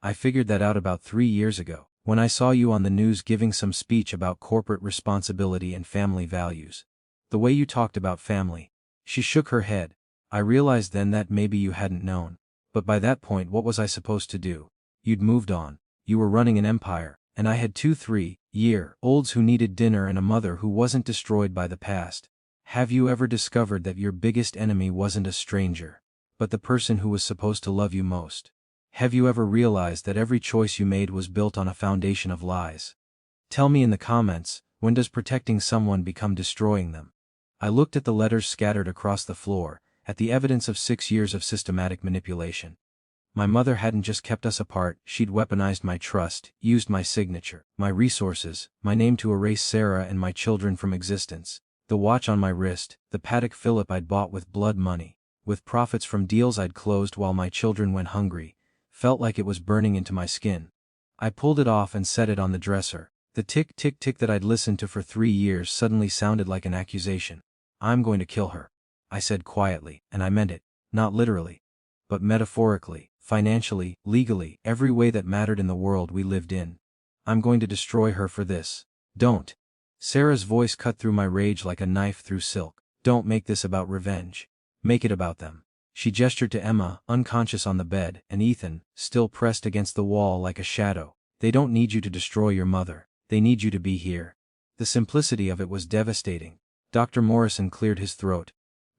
I figured that out about 3 years ago, when I saw you on the news giving some speech about corporate responsibility and family values. The way you talked about family. She shook her head. I realized then that maybe you hadn't known. But by that point what was I supposed to do? You'd moved on. You were running an empire, and I had 2-3-year-olds who needed dinner and a mother who wasn't destroyed by the past. Have you ever discovered that your biggest enemy wasn't a stranger, but the person who was supposed to love you most? Have you ever realized that every choice you made was built on a foundation of lies? Tell me in the comments, when does protecting someone become destroying them? I looked at the letters scattered across the floor, at the evidence of 6 years of systematic manipulation. My mother hadn't just kept us apart, she'd weaponized my trust, used my signature, my resources, my name to erase Sarah and my children from existence. The watch on my wrist, the Patek Philippe I'd bought with blood money, with profits from deals I'd closed while my children went hungry, felt like it was burning into my skin. I pulled it off and set it on the dresser. The tick-tick-tick that I'd listened to for 3 years suddenly sounded like an accusation. I'm going to kill her, I said quietly, and I meant it, not literally, but metaphorically, financially, legally, every way that mattered in the world we lived in. I'm going to destroy her for this. Don't. Sarah's voice cut through my rage like a knife through silk. Don't make this about revenge. Make it about them. She gestured to Emma, unconscious on the bed, and Ethan, still pressed against the wall like a shadow. They don't need you to destroy your mother. They need you to be here. The simplicity of it was devastating. Dr. Morrison cleared his throat.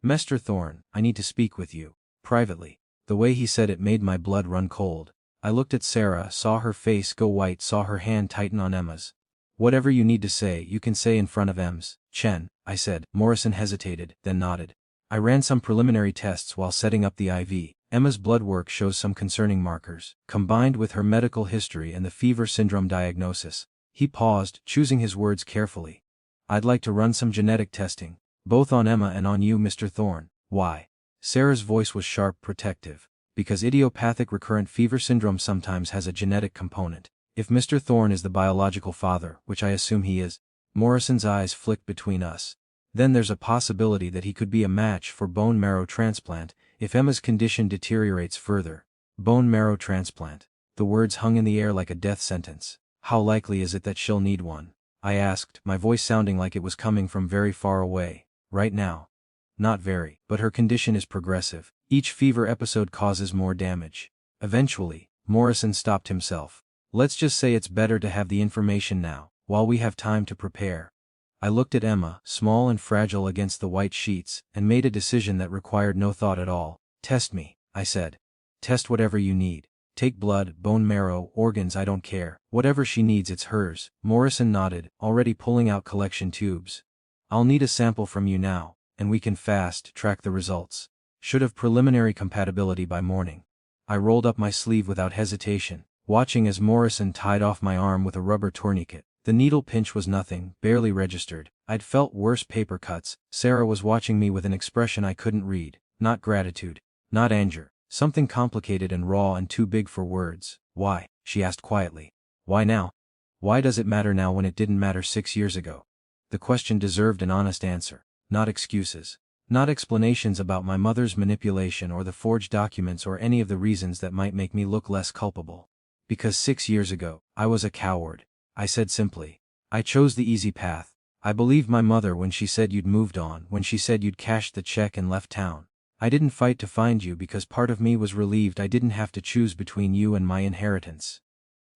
Mr. Thorne, I need to speak with you. Privately. The way he said it made my blood run cold. I looked at Sarah, saw her face go white, saw her hand tighten on Emma's. Whatever you need to say, you can say in front of Ems. Chen, I said. Morrison hesitated, then nodded. I ran some preliminary tests while setting up the IV. Emma's blood work shows some concerning markers, combined with her medical history and the fever syndrome diagnosis. He paused, choosing his words carefully. I'd like to run some genetic testing, both on Emma and on you, Mr. Thorne. Why? Sarah's voice was sharp, protective. Because idiopathic recurrent fever syndrome sometimes has a genetic component. If Mr. Thorne is the biological father, which I assume he is, Morrison's eyes flicked between us. Then there's a possibility that he could be a match for bone marrow transplant, if Emma's condition deteriorates further. Bone marrow transplant. The words hung in the air like a death sentence. How likely is it that she'll need one? I asked, my voice sounding like it was coming from very far away. Right now. Not very, but her condition is progressive. Each fever episode causes more damage. Eventually, Morrison stopped himself. Let's just say it's better to have the information now, while we have time to prepare. I looked at Emma, small and fragile against the white sheets, and made a decision that required no thought at all. Test me, I said. Test whatever you need. Take blood, bone marrow, organs, I don't care. Whatever she needs, it's hers. Morrison nodded, already pulling out collection tubes. I'll need a sample from you now, and we can fast-track the results. Should have preliminary compatibility by morning. I rolled up my sleeve without hesitation, watching as Morrison tied off my arm with a rubber tourniquet. The needle pinch was nothing, barely registered. I'd felt worse paper cuts. Sarah was watching me with an expression I couldn't read. Not gratitude. Not anger. Something complicated and raw and too big for words. Why? She asked quietly. Why now? Why does it matter now when it didn't matter 6 years ago? The question deserved an honest answer. Not excuses. Not explanations about my mother's manipulation or the forged documents or any of the reasons that might make me look less culpable. Because 6 years ago, I was a coward. I said simply. I chose the easy path. I believed my mother when she said you'd moved on, when she said you'd cashed the check and left town. I didn't fight to find you because part of me was relieved I didn't have to choose between you and my inheritance.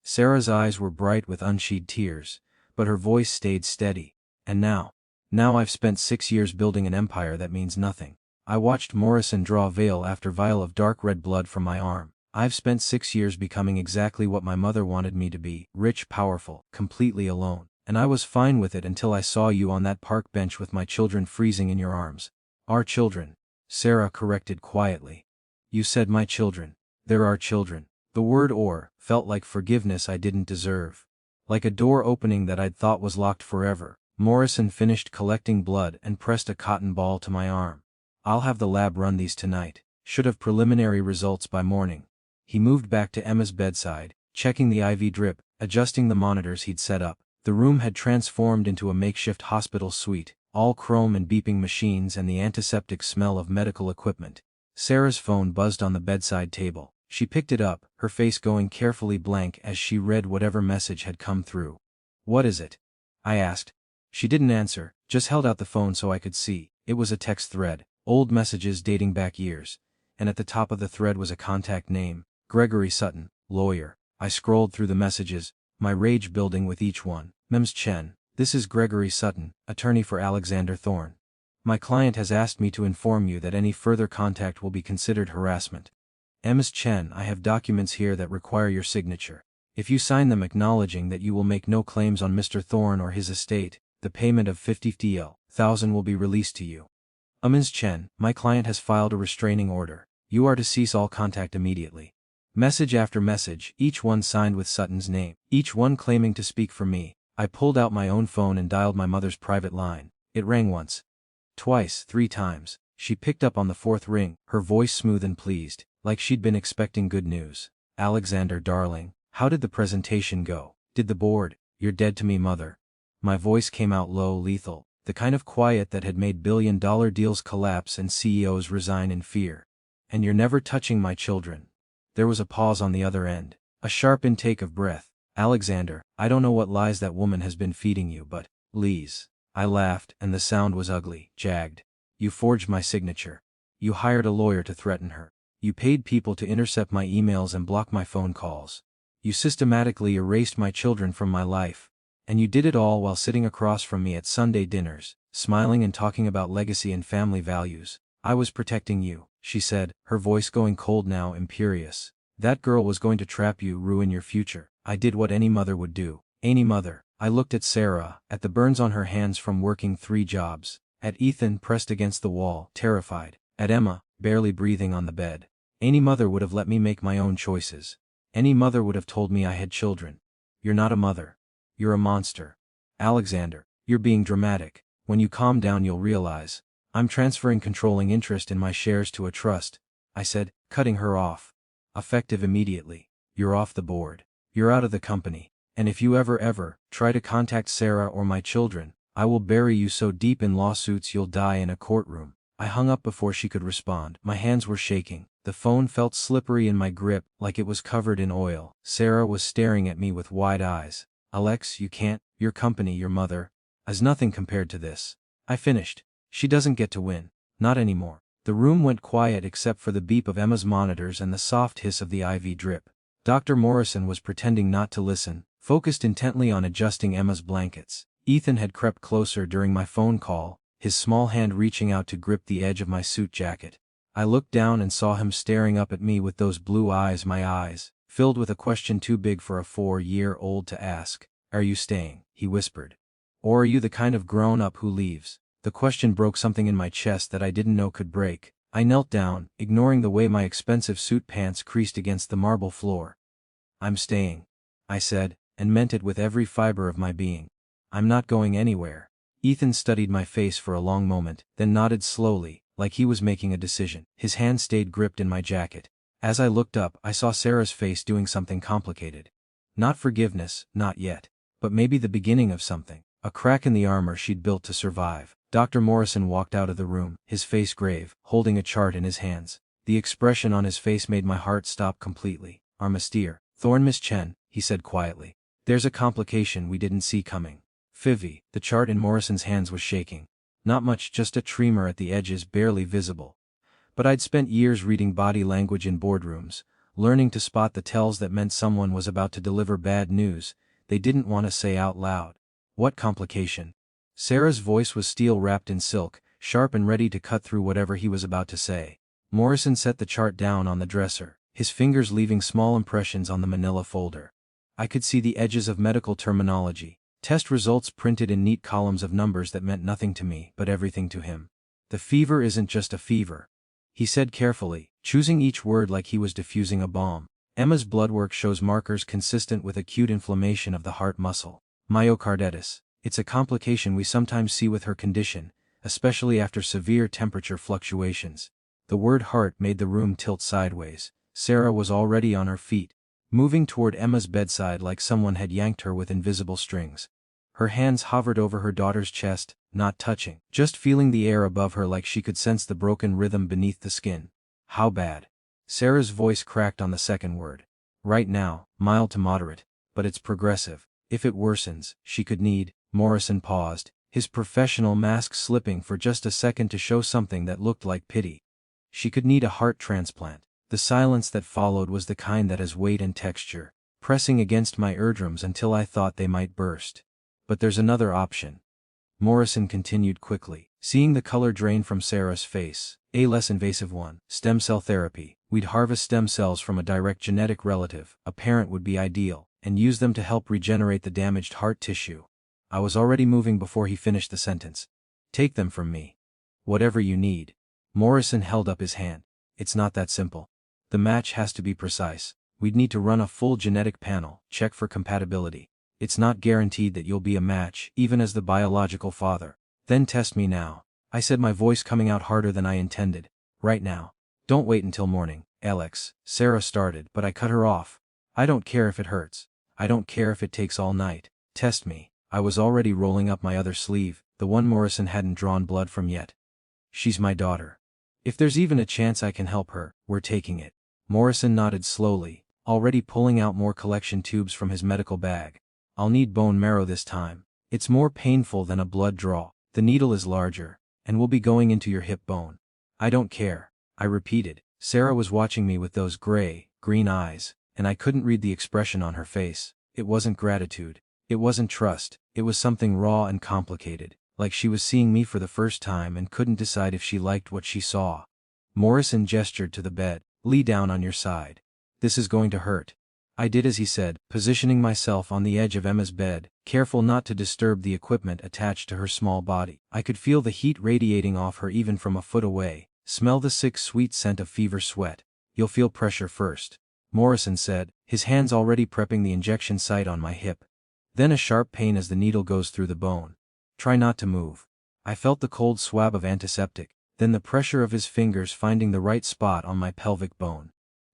Sarah's eyes were bright with unshed tears, but her voice stayed steady. And now I've spent 6 years building an empire that means nothing. I watched Morrison draw vial after vial of dark red blood from my arm. I've spent 6 years becoming exactly what my mother wanted me to be, rich, powerful, completely alone. And I was fine with it until I saw you on that park bench with my children freezing in your arms. Our children. Sarah corrected quietly. You said my children. They're our children. The word "or" felt like forgiveness I didn't deserve. Like a door opening that I'd thought was locked forever. Morrison finished collecting blood and pressed a cotton ball to my arm. I'll have the lab run these tonight. Should have preliminary results by morning. He moved back to Emma's bedside, checking the IV drip, adjusting the monitors he'd set up. The room had transformed into a makeshift hospital suite, all chrome and beeping machines and the antiseptic smell of medical equipment. Sarah's phone buzzed on the bedside table. She picked it up, her face going carefully blank as she read whatever message had come through. What is it? I asked. She didn't answer, just held out the phone so I could see. It was a text thread, old messages dating back years, and at the top of the thread was a contact name, Gregory Sutton, lawyer. I scrolled through the messages, my rage building with each one. Ms. Chen, this is Gregory Sutton, attorney for Alexander Thorne. My client has asked me to inform you that any further contact will be considered harassment. Ms. Chen, I have documents here that require your signature. If you sign them acknowledging that you will make no claims on Mr. Thorne or his estate, the payment of 50,000 will be released to you. Ms. Chen, my client has filed a restraining order. You are to cease all contact immediately. Message after message, each one signed with Sutton's name, each one claiming to speak for me. I pulled out my own phone and dialed my mother's private line. It rang once, twice, 3 times. She picked up on the 4th ring, her voice smooth and pleased, like she'd been expecting good news. Alexander, darling, how did the presentation go? Did the board? You're dead to me, mother. My voice came out low, lethal, the kind of quiet that had made billion-dollar deals collapse and CEOs resign in fear. And you're never touching my children. There was a pause on the other end, a sharp intake of breath. Alexander, I don't know what lies that woman has been feeding you, but, Lise. I laughed, and the sound was ugly, jagged. You forged my signature. You hired a lawyer to threaten her. You paid people to intercept my emails and block my phone calls. You systematically erased my children from my life. And you did it all while sitting across from me at Sunday dinners, smiling and talking about legacy and family values. I was protecting you, she said, her voice going cold now, imperious. That girl was going to trap you, ruin your future. I did what any mother would do. Any mother. I looked at Sarah, at the burns on her hands from working 3 jobs, at Ethan pressed against the wall, terrified, at Emma, barely breathing on the bed. Any mother would have let me make my own choices. Any mother would have told me I had children. You're not a mother. You're a monster. Alexander, you're being dramatic. When you calm down you'll realize. I'm transferring controlling interest in my shares to a trust, I said, cutting her off. Effective immediately. You're off the board. You're out of the company. And if you ever try to contact Sarah or my children, I will bury you so deep in lawsuits you'll die in a courtroom. I hung up before she could respond. My hands were shaking. The phone felt slippery in my grip, like it was covered in oil. Sarah was staring at me with wide eyes. Alex, you can't. Your company, your mother, is nothing compared to this. I finished. She doesn't get to win. Not anymore. The room went quiet except for the beep of Emma's monitors and the soft hiss of the IV drip. Dr. Morrison was pretending not to listen, focused intently on adjusting Emma's blankets. Ethan had crept closer during my phone call, his small hand reaching out to grip the edge of my suit jacket. I looked down and saw him staring up at me with those blue eyes, my eyes, filled with a question too big for a 4-year-old to ask. Are you staying? He whispered. Or are you the kind of grown-up who leaves? The question broke something in my chest that I didn't know could break. I knelt down, ignoring the way my expensive suit pants creased against the marble floor. I'm staying, I said, and meant it with every fiber of my being. I'm not going anywhere. Ethan studied my face for a long moment, then nodded slowly, like he was making a decision. His hand stayed gripped in my jacket. As I looked up, I saw Sarah's face doing something complicated. Not forgiveness, not yet. But maybe the beginning of something. A crack in the armor she'd built to survive. Dr. Morrison walked out of the room, his face grave, holding a chart in his hands. The expression on his face made my heart stop completely. Armistier. Thorne, Miss Chen, he said quietly. There's a complication we didn't see coming. Fivvy. The chart in Morrison's hands was shaking. Not much, just a tremor at the edges barely visible. But I'd spent years reading body language in boardrooms, learning to spot the tells that meant someone was about to deliver bad news they didn't want to say out loud. What complication? Sarah's voice was steel wrapped in silk, sharp and ready to cut through whatever he was about to say. Morrison set the chart down on the dresser, his fingers leaving small impressions on the manila folder. I could see the edges of medical terminology, test results printed in neat columns of numbers that meant nothing to me but everything to him. The fever isn't just a fever, he said carefully, choosing each word like he was diffusing a bomb. Emma's blood work shows markers consistent with acute inflammation of the heart muscle. Myocarditis. It's a complication we sometimes see with her condition, especially after severe temperature fluctuations. The word heart made the room tilt sideways. Sarah was already on her feet, moving toward Emma's bedside like someone had yanked her with invisible strings. Her hands hovered over her daughter's chest, not touching, just feeling the air above her like she could sense the broken rhythm beneath the skin. How bad? Sarah's voice cracked on the second word. Right now, mild to moderate, but it's progressive. If it worsens, she could need. Morrison paused, his professional mask slipping for just a second to show something that looked like pity. She could need a heart transplant. The silence that followed was the kind that has weight and texture. pressing against my eardrums until I thought they might burst. But there's another option. Morrison continued quickly, seeing the color drain from Sarah's face. A less invasive one. Stem cell therapy. We'd harvest stem cells from a direct genetic relative, a parent would be ideal, and use them to help regenerate the damaged heart tissue. I was already moving before he finished the sentence. Take them from me. Whatever you need. Morrison held up his hand. It's not that simple. The match has to be precise. We'd need to run a full genetic panel, check for compatibility. It's not guaranteed that you'll be a match, even as the biological father. Then test me now, I said, my voice coming out harder than I intended. Right now. Don't wait until morning, Alex. Sarah started, but I cut her off. I don't care if it hurts. I don't care if it takes all night. Test me. I was already rolling up my other sleeve, the one Morrison hadn't drawn blood from yet. She's my daughter. If there's even a chance I can help her, we're taking it. Morrison nodded slowly, already pulling out more collection tubes from his medical bag. I'll need bone marrow this time. It's more painful than a blood draw. The needle is larger, and will be going into your hip bone. I don't care, I repeated. Sarah was watching me with those green eyes, and I couldn't read the expression on her face. It wasn't gratitude. It wasn't trust. It was something raw and complicated, like she was seeing me for the first time and couldn't decide if she liked what she saw. Morrison gestured to the bed. Lie down on your side. This is going to hurt. I did as he said, positioning myself on the edge of Emma's bed, careful not to disturb the equipment attached to her small body. I could feel the heat radiating off her even from a foot away, smell the sick sweet scent of fever sweat. You'll feel pressure first, Morrison said, his hands already prepping the injection site on my hip. Then a sharp pain as the needle goes through the bone. Try not to move. I felt the cold swab of antiseptic, then the pressure of his fingers finding the right spot on my pelvic bone.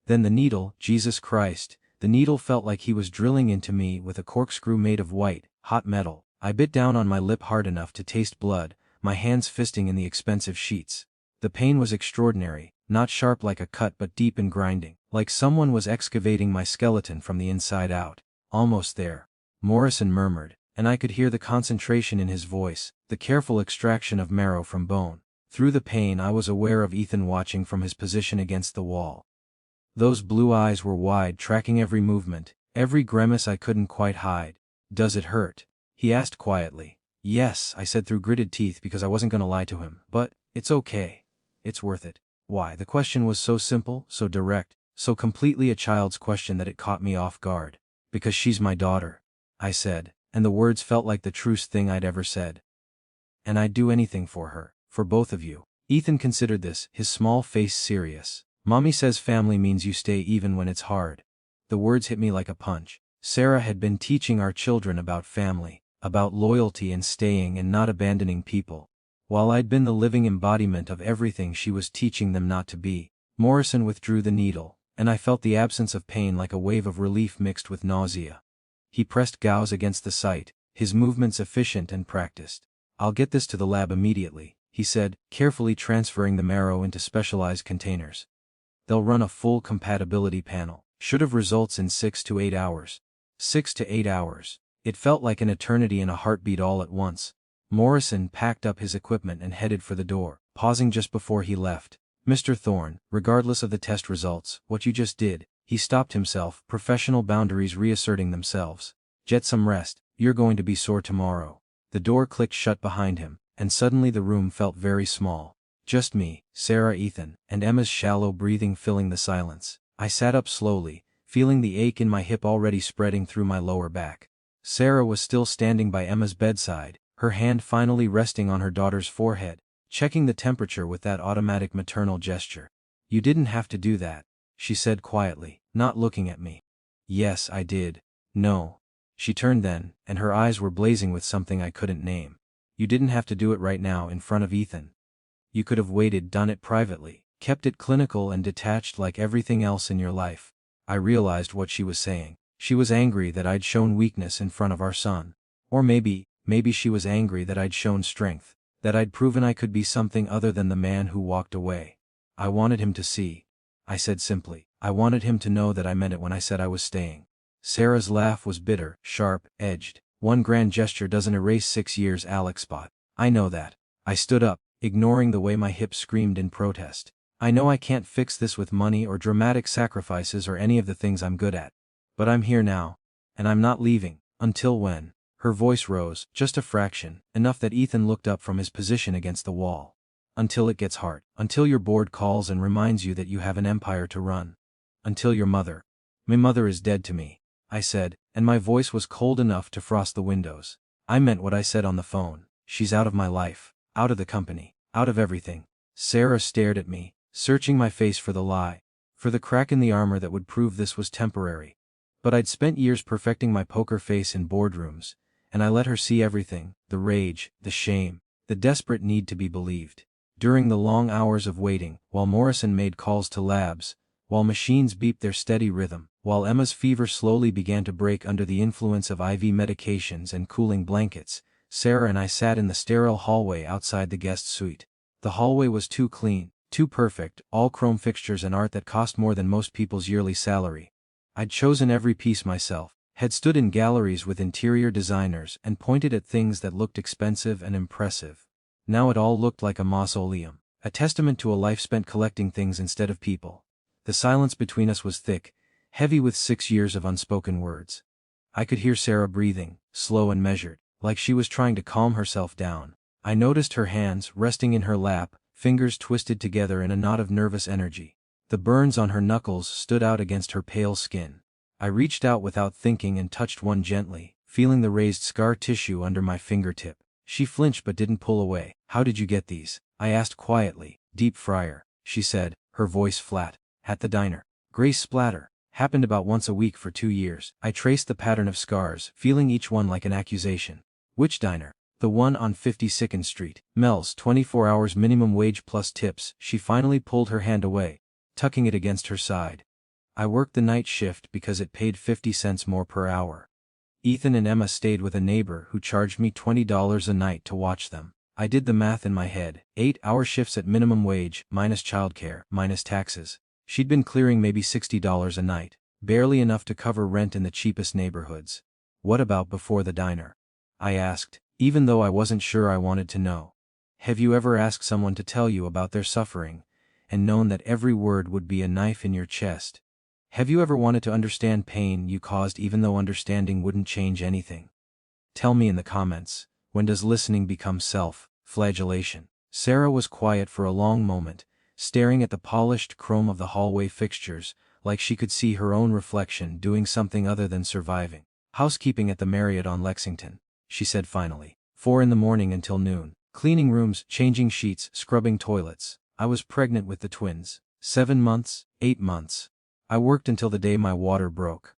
Then the needle, Jesus Christ. The needle felt like he was drilling into me with a corkscrew made of white, hot metal. I bit down on my lip hard enough to taste blood, my hands fisting in the expensive sheets. The pain was extraordinary, not sharp like a cut but deep and grinding, like someone was excavating my skeleton from the inside out. Almost there, Morrison murmured, and I could hear the concentration in his voice, the careful extraction of marrow from bone. Through the pain I was aware of Ethan watching from his position against the wall. Those blue eyes were wide, tracking every movement, every grimace I couldn't quite hide. Does it hurt? He asked quietly. Yes, I said through gritted teeth because I wasn't going to lie to him, but it's okay. It's worth it. Why? The question was so simple, so direct, so completely a child's question that it caught me off guard. Because she's my daughter, I said, and the words felt like the truest thing I'd ever said. And I'd do anything for her, for both of you. Ethan considered this, his small face serious. Mommy says family means you stay even when it's hard. The words hit me like a punch. Sarah had been teaching our children about family, about loyalty and staying and not abandoning people. While I'd been the living embodiment of everything she was teaching them not to be. Morrison withdrew the needle, and I felt the absence of pain like a wave of relief mixed with nausea. He pressed gauze against the site, his movements efficient and practiced. I'll get this to the lab immediately, he said, carefully transferring the marrow into specialized containers. They'll run a full compatibility panel. Should have results in 6 to 8 hours. 6 to 8 hours. It felt like an eternity and a heartbeat all at once. Morrison packed up his equipment and headed for the door, pausing just before he left. Mr. Thorne, regardless of the test results, what you just did, he stopped himself, professional boundaries reasserting themselves. Get some rest, you're going to be sore tomorrow. The door clicked shut behind him, and suddenly the room felt very small. Just me, Sarah, Ethan, and Emma's shallow breathing filling the silence. I sat up slowly, feeling the ache in my hip already spreading through my lower back. Sarah was still standing by Emma's bedside, her hand finally resting on her daughter's forehead, checking the temperature with that automatic maternal gesture. You didn't have to do that, she said quietly, not looking at me. Yes, I did. No. She turned then, and her eyes were blazing with something I couldn't name. You didn't have to do it right now in front of Ethan. You could have waited, done it privately, kept it clinical and detached like everything else in your life. I realized what she was saying. She was angry that I'd shown weakness in front of our son. Or maybe she was angry that I'd shown strength, that I'd proven I could be something other than the man who walked away. I wanted him to see. I said simply, I wanted him to know that I meant it when I said I was staying. Sarah's laugh was bitter, sharp, edged. One grand gesture doesn't erase 6 years, Alex Spot. I know that. I stood up, ignoring the way my hips screamed in protest. I know I can't fix this with money or dramatic sacrifices or any of the things I'm good at. But I'm here now. And I'm not leaving. Until when? Her voice rose, just a fraction, enough that Ethan looked up from his position against the wall. Until it gets hard. Until your board calls and reminds you that you have an empire to run. Until your mother. My mother is dead to me, I said, and my voice was cold enough to frost the windows. I meant what I said on the phone. She's out of my life, out of the company, out of everything. Sarah stared at me, searching my face for the lie, for the crack in the armor that would prove this was temporary. But I'd spent years perfecting my poker face in boardrooms, and I let her see everything, the rage, the shame, the desperate need to be believed. During the long hours of waiting, while Morrison made calls to labs, while machines beeped their steady rhythm, while Emma's fever slowly began to break under the influence of IV medications and cooling blankets, Sarah and I sat in the sterile hallway outside the guest suite. The hallway was too clean, too perfect, all chrome fixtures and art that cost more than most people's yearly salary. I'd chosen every piece myself, had stood in galleries with interior designers and pointed at things that looked expensive and impressive. Now it all looked like a mausoleum, a testament to a life spent collecting things instead of people. The silence between us was thick, heavy with 6 years of unspoken words. I could hear Sarah breathing, slow and measured, like she was trying to calm herself down. I noticed her hands resting in her lap, fingers twisted together in a knot of nervous energy. The burns on her knuckles stood out against her pale skin. I reached out without thinking and touched one gently, feeling the raised scar tissue under my fingertip. She flinched but didn't pull away. "How did you get these?" I asked quietly. "Deep fryer," she said, her voice flat. "At the diner." Gray splatter. Happened about once a week for 2 years. I traced the pattern of scars, feeling each one like an accusation. "Which diner?" "The one on 52nd Street. Mel's, 24 hours minimum wage plus tips." She finally pulled her hand away, tucking it against her side. "I worked the night shift because it paid 50 cents more per hour. Ethan and Emma stayed with a neighbor who charged me $20 a night to watch them. I did the math in my head. 8-hour shifts at minimum wage, minus childcare, minus taxes. She'd been clearing maybe $60 a night, barely enough to cover rent in the cheapest neighborhoods." "What about before the diner?" I asked, even though I wasn't sure I wanted to know. "Have you ever asked someone to tell you about their suffering, and known that every word would be a knife in your chest? Have you ever wanted to understand pain you caused even though understanding wouldn't change anything? Tell me in the comments, when does listening become self-flagellation?" Sarah was quiet for a long moment, staring at the polished chrome of the hallway fixtures, like she could see her own reflection doing something other than surviving. "Housekeeping at the Marriott on Lexington," she said finally. 4 in the morning until noon. Cleaning rooms, changing sheets, scrubbing toilets. I was pregnant with the twins. 7 months, 8 months. I worked until the day my water broke.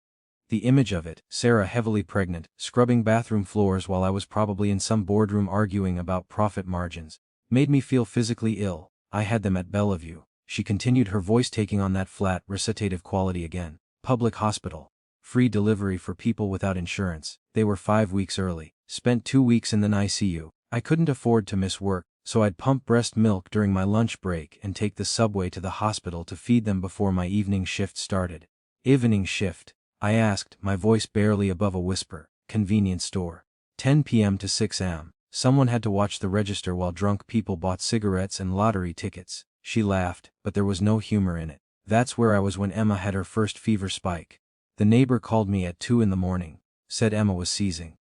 The image of it, Sarah heavily pregnant, scrubbing bathroom floors while I was probably in some boardroom arguing about profit margins, made me feel physically ill. "I had them at Bellevue," she continued, her voice taking on that flat, recitative quality again. "Public hospital. Free delivery for people without insurance. They were 5 weeks early. Spent 2 weeks in the ICU. I couldn't afford to miss work, so I'd pump breast milk during my lunch break and take the subway to the hospital to feed them before my evening shift started." "Evening shift?" I asked, my voice barely above a whisper. "Convenience store. 10 p.m. to 6 a.m. Someone had to watch the register while drunk people bought cigarettes and lottery tickets." She laughed, but there was no humor in it. "That's where I was when Emma had her first fever spike. The neighbor called me at 2 in the morning, said Emma was seizing.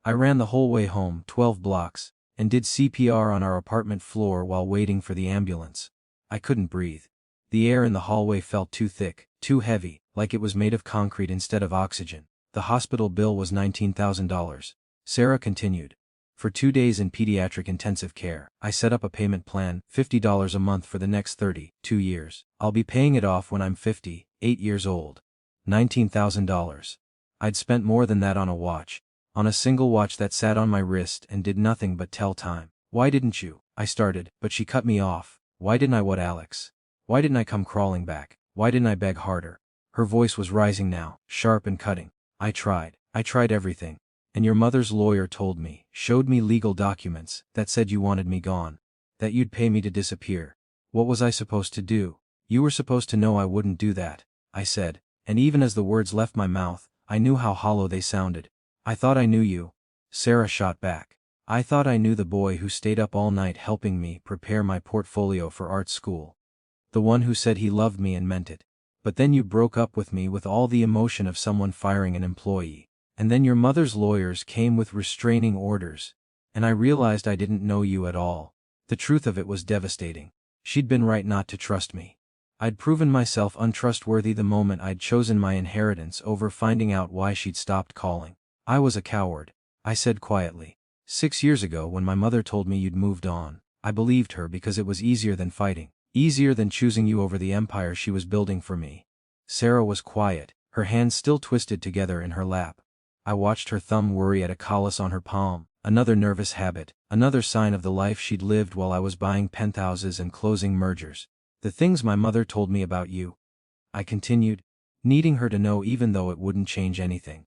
I ran the whole way home, 12 blocks, and did CPR on our apartment floor while waiting for the ambulance. I couldn't breathe. The air in the hallway felt too thick, too heavy, like it was made of concrete instead of oxygen. The hospital bill was $19,000. Sarah continued. For 2 days in pediatric intensive care, I set up a payment plan, $50 a month for the next 32 years. I'll be paying it off when I'm 58 years old. $19,000. I'd spent more than that on a watch. On a single watch that sat on my wrist and did nothing but tell time. "Why didn't you?" I started, but she cut me off. "Why didn't I what, Alex? Why didn't I come crawling back? Why didn't I beg harder?" Her voice was rising now, sharp and cutting. I tried everything. And your mother's lawyer told me, showed me legal documents, that said you wanted me gone. That you'd pay me to disappear. What was I supposed to do?" "You were supposed to know I wouldn't do that," I said, and even as the words left my mouth, I knew how hollow they sounded. "I thought I knew you." Sarah shot back. "I thought I knew the boy who stayed up all night helping me prepare my portfolio for art school. The one who said he loved me and meant it. But then you broke up with me with all the emotion of someone firing an employee. And then your mother's lawyers came with restraining orders. And I realized I didn't know you at all. The truth of it was devastating. She'd been right not to trust me. I'd proven myself untrustworthy the moment I'd chosen my inheritance over finding out why she'd stopped calling. I was a coward, I said quietly. 6 years ago when my mother told me you'd moved on, I believed her because it was easier than fighting. Easier than choosing you over the empire she was building for me. Sarah was quiet, her hands still twisted together in her lap. I watched her thumb worry at a callus on her palm, another nervous habit, another sign of the life she'd lived while I was buying penthouses and closing mergers. The things my mother told me about you, I continued, needing her to know even though it wouldn't change anything.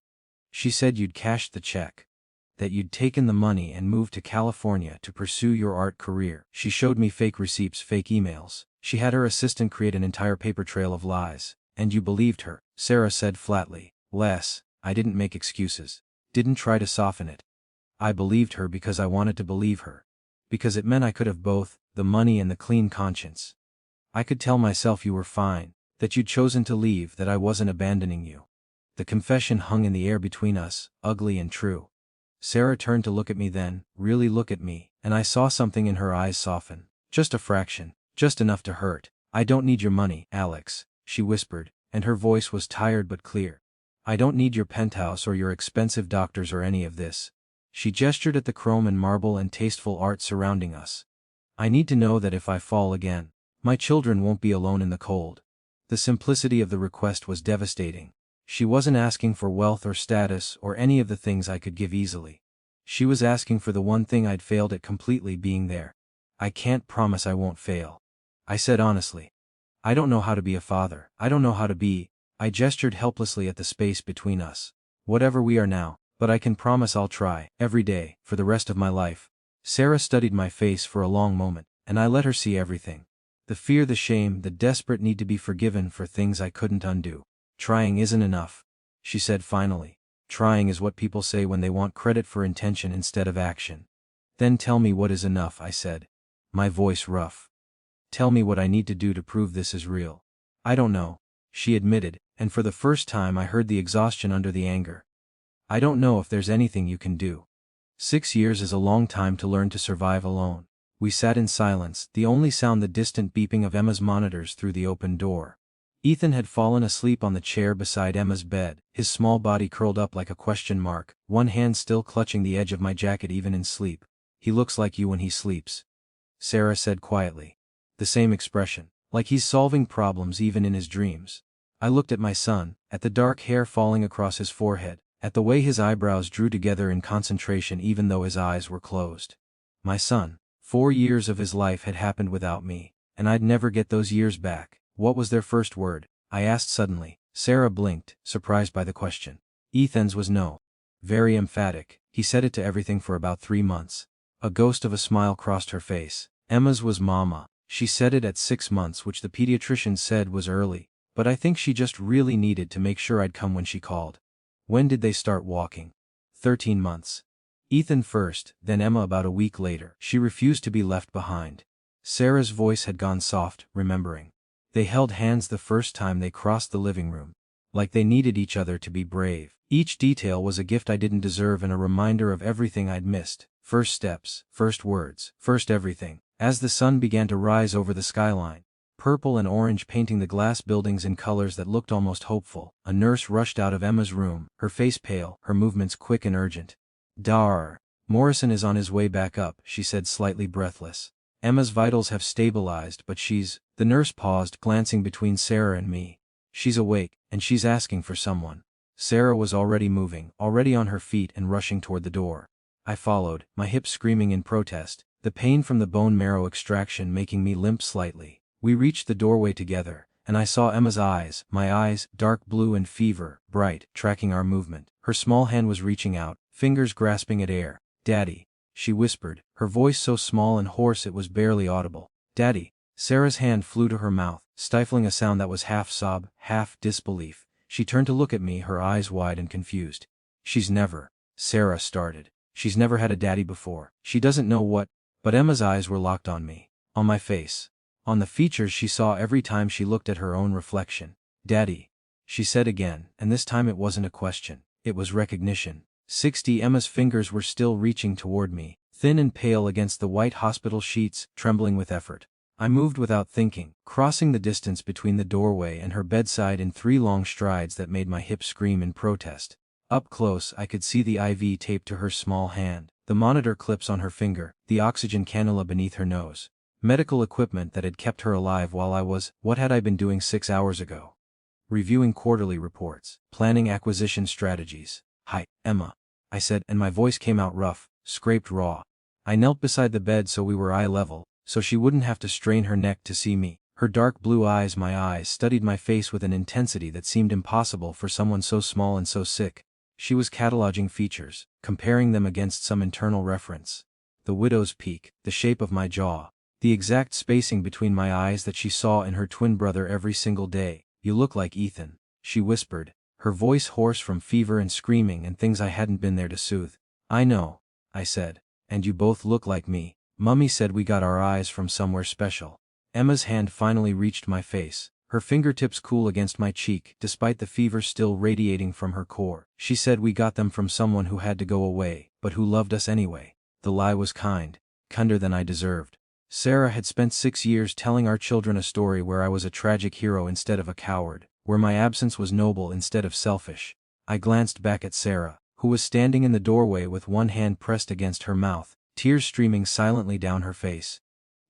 She said you'd cashed the check. That you'd taken the money and moved to California to pursue your art career. She showed me fake receipts, fake emails. She had her assistant create an entire paper trail of lies. And you believed her, Sarah said flatly. Les, I didn't make excuses. Didn't try to soften it. I believed her because I wanted to believe her. Because it meant I could have both, the money and the clean conscience. I could tell myself you were fine, that you'd chosen to leave, that I wasn't abandoning you. The confession hung in the air between us, ugly and true. Sarah turned to look at me then, really look at me, and I saw something in her eyes soften. Just a fraction, just enough to hurt. I don't need your money, Alex, she whispered, and her voice was tired but clear. I don't need your penthouse or your expensive doctors or any of this. She gestured at the chrome and marble and tasteful art surrounding us. I need to know that if I fall again, my children won't be alone in the cold. The simplicity of the request was devastating. She wasn't asking for wealth or status or any of the things I could give easily. She was asking for the one thing I'd failed at completely, being there. I can't promise I won't fail, I said honestly. I don't know how to be a father. I don't know how to be. I gestured helplessly at the space between us. Whatever we are now, but I can promise I'll try, every day, for the rest of my life. Sarah studied my face for a long moment, and I let her see everything. The fear, the shame, the desperate need to be forgiven for things I couldn't undo. Trying isn't enough, she said finally. Trying is what people say when they want credit for intention instead of action. Then tell me what is enough, I said, my voice rough. Tell me what I need to do to prove this is real. I don't know, she admitted, and for the first time I heard the exhaustion under the anger. I don't know if there's anything you can do. 6 years is a long time to learn to survive alone. We sat in silence, the only sound the distant beeping of Emma's monitors through the open door. Ethan had fallen asleep on the chair beside Emma's bed, his small body curled up like a question mark, one hand still clutching the edge of my jacket even in sleep. He looks like you when he sleeps, Sarah said quietly. The same expression, like he's solving problems even in his dreams. I looked at my son, at the dark hair falling across his forehead, at the way his eyebrows drew together in concentration even though his eyes were closed. My son, 4 years of his life had happened without me, and I'd never get those years back. What was their first word? I asked suddenly. Sarah blinked, surprised by the question. Ethan's was no. Very emphatic. He said it to everything for about 3 months. A ghost of a smile crossed her face. Emma's was mama. She said it at 6 months, which the pediatrician said was early, but I think she just really needed to make sure I'd come when she called. When did they start walking? 13 months. Ethan first, then Emma about a week later. She refused to be left behind. Sarah's voice had gone soft, remembering. They held hands the first time they crossed the living room. Like they needed each other to be brave. Each detail was a gift I didn't deserve and a reminder of everything I'd missed. First steps, first words, first everything. As the sun began to rise over the skyline, purple and orange painting the glass buildings in colors that looked almost hopeful, a nurse rushed out of Emma's room, her face pale, her movements quick and urgent. Dar. Morrison is on his way back up, she said slightly breathless. Emma's vitals have stabilized, but she's... The nurse paused, glancing between Sarah and me. She's awake, and she's asking for someone. Sarah was already moving, already on her feet and rushing toward the door. I followed, my hips screaming in protest, the pain from the bone marrow extraction making me limp slightly. We reached the doorway together, and I saw Emma's eyes, my eyes, dark blue and fever, bright, tracking our movement. Her small hand was reaching out, fingers grasping at air. Daddy, she whispered, her voice so small and hoarse it was barely audible. Daddy. Sarah's hand flew to her mouth, stifling a sound that was half sob, half disbelief. She turned to look at me, her eyes wide and confused. She's never, Sarah started. She's never had a daddy before. She doesn't know what, but Emma's eyes were locked on me, on my face, on the features she saw every time she looked at her own reflection. Daddy. She said again, and this time it wasn't a question, it was recognition. 60 Emma's fingers were still reaching toward me, thin and pale against the white hospital sheets, trembling with effort. I moved without thinking, crossing the distance between the doorway and her bedside in 3 long strides that made my hips scream in protest. Up close I could see the IV taped to her small hand, the monitor clips on her finger, the oxygen cannula beneath her nose. Medical equipment that had kept her alive while what had I been doing 6 hours ago? Reviewing quarterly reports, planning acquisition strategies. Hi, Emma. I said, and my voice came out rough, scraped raw. I knelt beside the bed so we were eye level, so she wouldn't have to strain her neck to see me. Her dark blue eyes, my eyes, studied my face with an intensity that seemed impossible for someone so small and so sick. She was cataloging features, comparing them against some internal reference. The widow's peak, the shape of my jaw, the exact spacing between my eyes that she saw in her twin brother every single day. You look like Ethan, she whispered, her voice hoarse from fever and screaming and things I hadn't been there to soothe. I know, I said. And you both look like me. Mummy said we got our eyes from somewhere special. Emma's hand finally reached my face, her fingertips cool against my cheek despite the fever still radiating from her core. She said we got them from someone who had to go away, but who loved us anyway. The lie was kinder than I deserved. Sarah had spent 6 years telling our children a story where I was a tragic hero instead of a coward, where my absence was noble instead of selfish. I glanced back at Sarah, who was standing in the doorway with one hand pressed against her mouth, tears streaming silently down her face.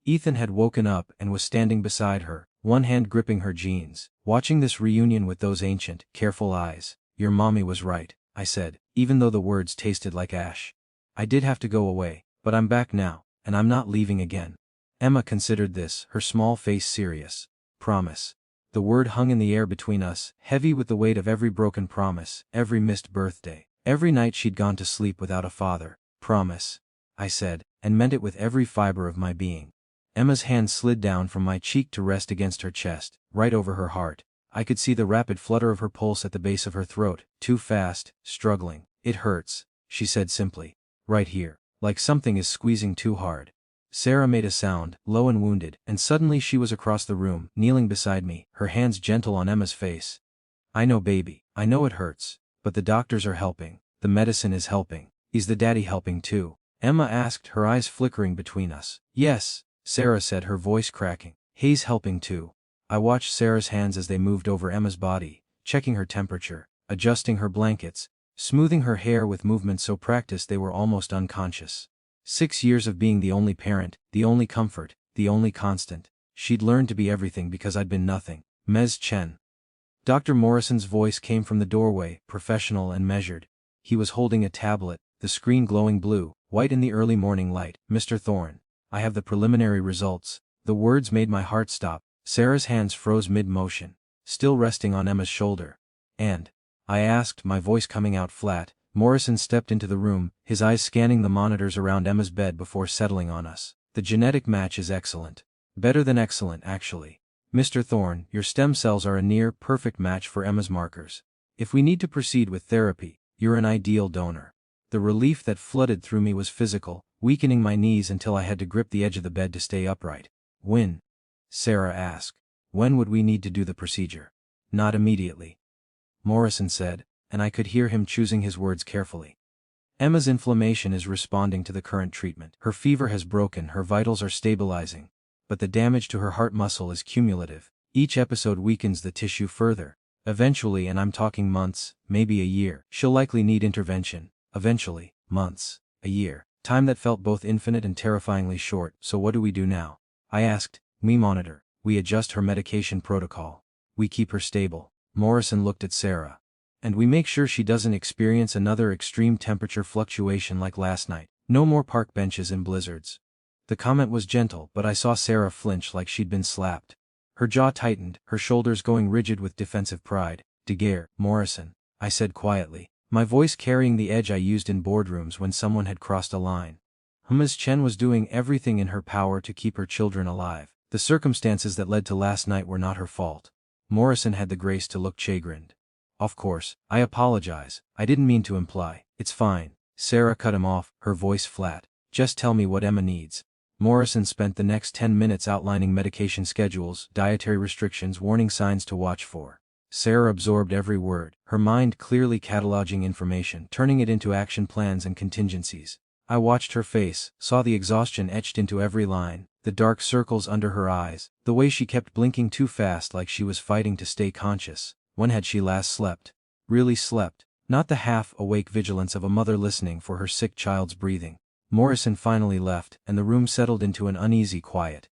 Ethan had woken up and was standing beside her, one hand gripping her jeans, watching this reunion with those ancient, careful eyes. Your mommy was right, I said, even though the words tasted like ash. I did have to go away, but I'm back now, and I'm not leaving again. Emma considered this, her small face serious. Promise. The word hung in the air between us, heavy with the weight of every broken promise, every missed birthday, every night she'd gone to sleep without a father. Promise. I said, and meant it with every fiber of my being. Emma's hand slid down from my cheek to rest against her chest, right over her heart. I could see the rapid flutter of her pulse at the base of her throat, too fast, struggling. It hurts, she said simply. Right here, like something is squeezing too hard. Sarah made a sound, low and wounded, and suddenly she was across the room, kneeling beside me, her hands gentle on Emma's face. I know, baby, I know it hurts, but the doctors are helping, the medicine is helping. Is the daddy helping too? Emma asked, her eyes flickering between us. Yes, Sarah said, her voice cracking. He's helping too. I watched Sarah's hands as they moved over Emma's body, checking her temperature, adjusting her blankets, smoothing her hair with movements so practiced they were almost unconscious. 6 years of being the only parent, the only comfort, the only constant. She'd learned to be everything because I'd been nothing. Ms. Chen. Dr. Morrison's voice came from the doorway, professional and measured. He was holding a tablet, the screen glowing blue, white in the early morning light. Mr. Thorne, I have the preliminary results. The words made my heart stop. Sarah's hands froze mid-motion, still resting on Emma's shoulder. And? I asked, my voice coming out flat. Morrison stepped into the room, his eyes scanning the monitors around Emma's bed before settling on us. The genetic match is excellent. Better than excellent, actually. Mr. Thorne, your stem cells are a near-perfect match for Emma's markers. If we need to proceed with therapy, you're an ideal donor. The relief that flooded through me was physical, weakening my knees until I had to grip the edge of the bed to stay upright. When? Sarah asked. When would we need to do the procedure? Not immediately, Morrison said, and I could hear him choosing his words carefully. Emma's inflammation is responding to the current treatment. Her fever has broken, her vitals are stabilizing. But the damage to her heart muscle is cumulative. Each episode weakens the tissue further. Eventually, and I'm talking months, maybe a year, she'll likely need intervention. Eventually, months, a year. Time that felt both infinite and terrifyingly short. So what do we do now? I asked. We monitor. We adjust her medication protocol. We keep her stable. Morrison looked at Sarah. And we make sure she doesn't experience another extreme temperature fluctuation like last night. No more park benches in blizzards. The comment was gentle, but I saw Sarah flinch like she'd been slapped. Her jaw tightened, her shoulders going rigid with defensive pride. De guerre, Morrison, I said quietly, my voice carrying the edge I used in boardrooms when someone had crossed a line. Ms. Chen was doing everything in her power to keep her children alive. The circumstances that led to last night were not her fault. Morrison had the grace to look chagrined. Of course, I apologize. I didn't mean to imply. It's fine. Sarah cut him off, her voice flat. Just tell me what Emma needs. Morrison spent the next 10 minutes outlining medication schedules, dietary restrictions, warning signs to watch for. Sarah absorbed every word, her mind clearly cataloging information, turning it into action plans and contingencies. I watched her face, saw the exhaustion etched into every line, the dark circles under her eyes, the way she kept blinking too fast like she was fighting to stay conscious. When had she last slept? Really slept, not the half-awake vigilance of a mother listening for her sick child's breathing. Morrison finally left, and the room settled into an uneasy quiet.